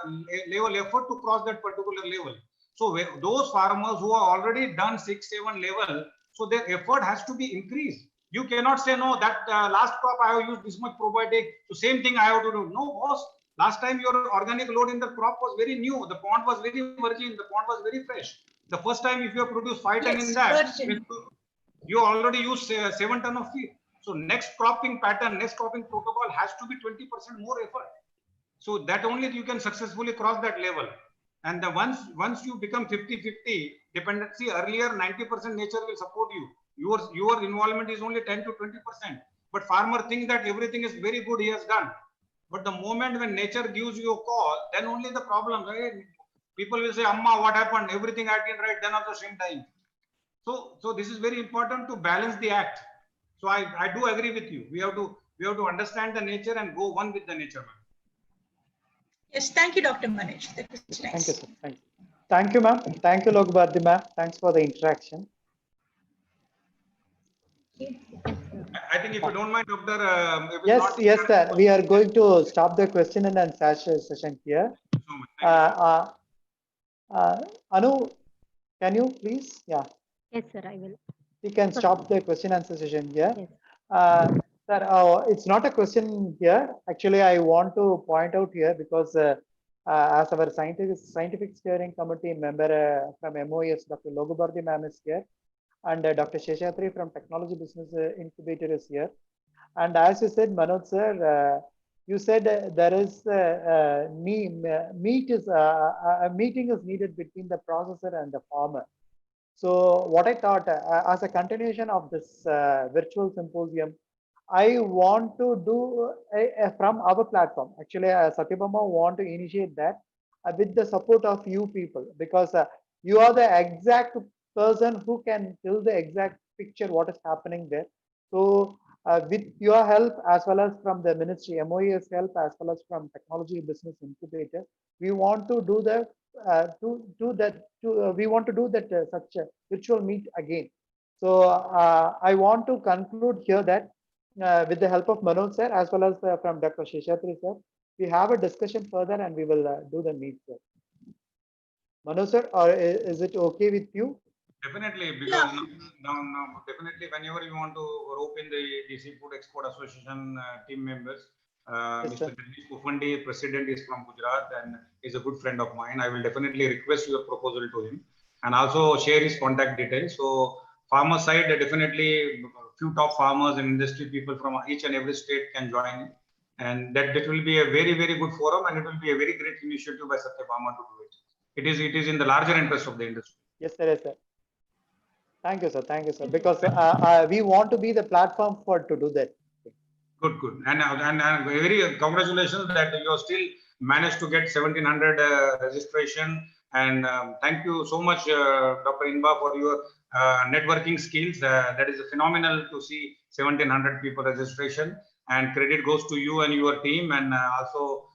level effort to cross that particular level. So those farmers who are already done 6, 7 level, so their effort has to be increased. You cannot say, no, that last crop I have used this much probiotic, so same thing I have to do. No, boss. Last time your organic load in the crop was very new. The pond was very virgin. The pond was very fresh. The first time if you have produced 5 ton in that, you already use 7 ton of feed. So next cropping pattern, next cropping protocol has to be 20% more effort. So that only you can successfully cross that level. And the once you become 50-50 dependency, earlier 90% nature will support you. Your involvement is only 10 to 20%. But farmer thinks that everything is very good he has done. But the moment when nature gives you a call, then only the problem, right? People will say, Amma, what happened? Everything I did right, then also shrimp dying. So this is very important to balance the act. So I do agree with you. We have to understand the nature and go one with the nature. Yes, thank you, Dr. Manoj. That was nice. Thank you, sir. Thank you, ma'am. Thank you, Lokbharti ma'am. Thanks for the interaction. I think if you don't mind, Doctor. Yes, sir. We are going to stop the question and answer session here. Anu, can you please? Yeah. Yes, sir, I will. We can stop the question answer session here. Yes. Sir, it's not a question here. Actually, I want to point out here because as our scientific steering committee member from MOES, Dr. Lokbharti ma'am is here, and Dr. Seshadri from Technology Business Incubator is here. And as you said, Manoj sir, you said there is a meeting is needed between the processor and the farmer. So what I thought as a continuation of this virtual symposium, I want to do from our platform. Actually, Satyabama want to initiate that with the support of you people, because you are the exact person who can tell the exact picture what is happening there. So with your help, as well as from the ministry, MOES help, as well as from Technology Business Incubator, we want to do the we want to do that such a virtual meet again. So I want to conclude here that with the help of Manoj sir, as well as from Dr. Seshadri sir, we have a discussion further and we will do the meet sir. Manoj sir, or is it okay with you? Definitely, because now definitely whenever you want to rope in the Seafood Export Association team members, Mr. Jagdish Pufandi, president, is from Gujarat and is a good friend of mine. I will definitely request your proposal to him and also share his contact details. So farmer side, definitely few top farmers and industry people from each and every state can join, and that will be a very good forum, and it will be a very great initiative by Satyabama to do it. It is in the larger interest of the industry. Yes, sir. Yes, sir. Thank you, sir. Thank you, sir. Because we want to be the platform to do that. Good. And very congratulations that you have still managed to get 1700 registration. And thank you so much, Dr. Inba, for your networking skills. That is phenomenal to see 1700 people registration. And credit goes to you and your team, and also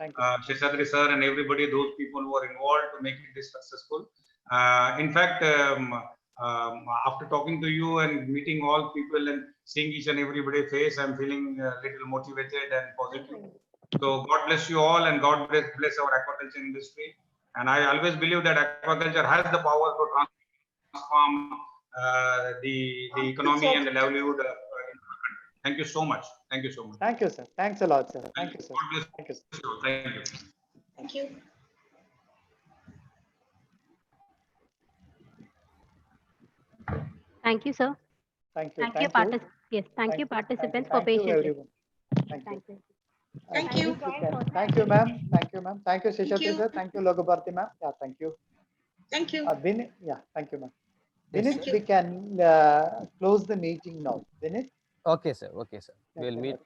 Seshadri sir and everybody, those people who are involved to make this successful. In fact, after talking to you and meeting all people and seeing each and everybody's face, I'm feeling a little motivated and positive. So God bless you all, and God bless our aquaculture industry. And I always believe that aquaculture has the power to transform the economy and the livelihood. Thank you so much. Thank you so much. Thank you, sir. Thanks a lot, sir. Thank you, sir. Thank you. Thank you. Thank you. Thank you, sir. Thank you. Yes, thank you, participants, for patiently. Thank you. Thank you. Thank you, ma'am. Thank you, ma'am. Thank you, Seshadri sir. Thank you, Lokbharti ma'am. Yeah, thank you. Thank you. Yeah, thank you, ma'am. Yes, Vinit, we can close the meeting now. Vinit? Okay, sir. Okay, sir. We'll meet.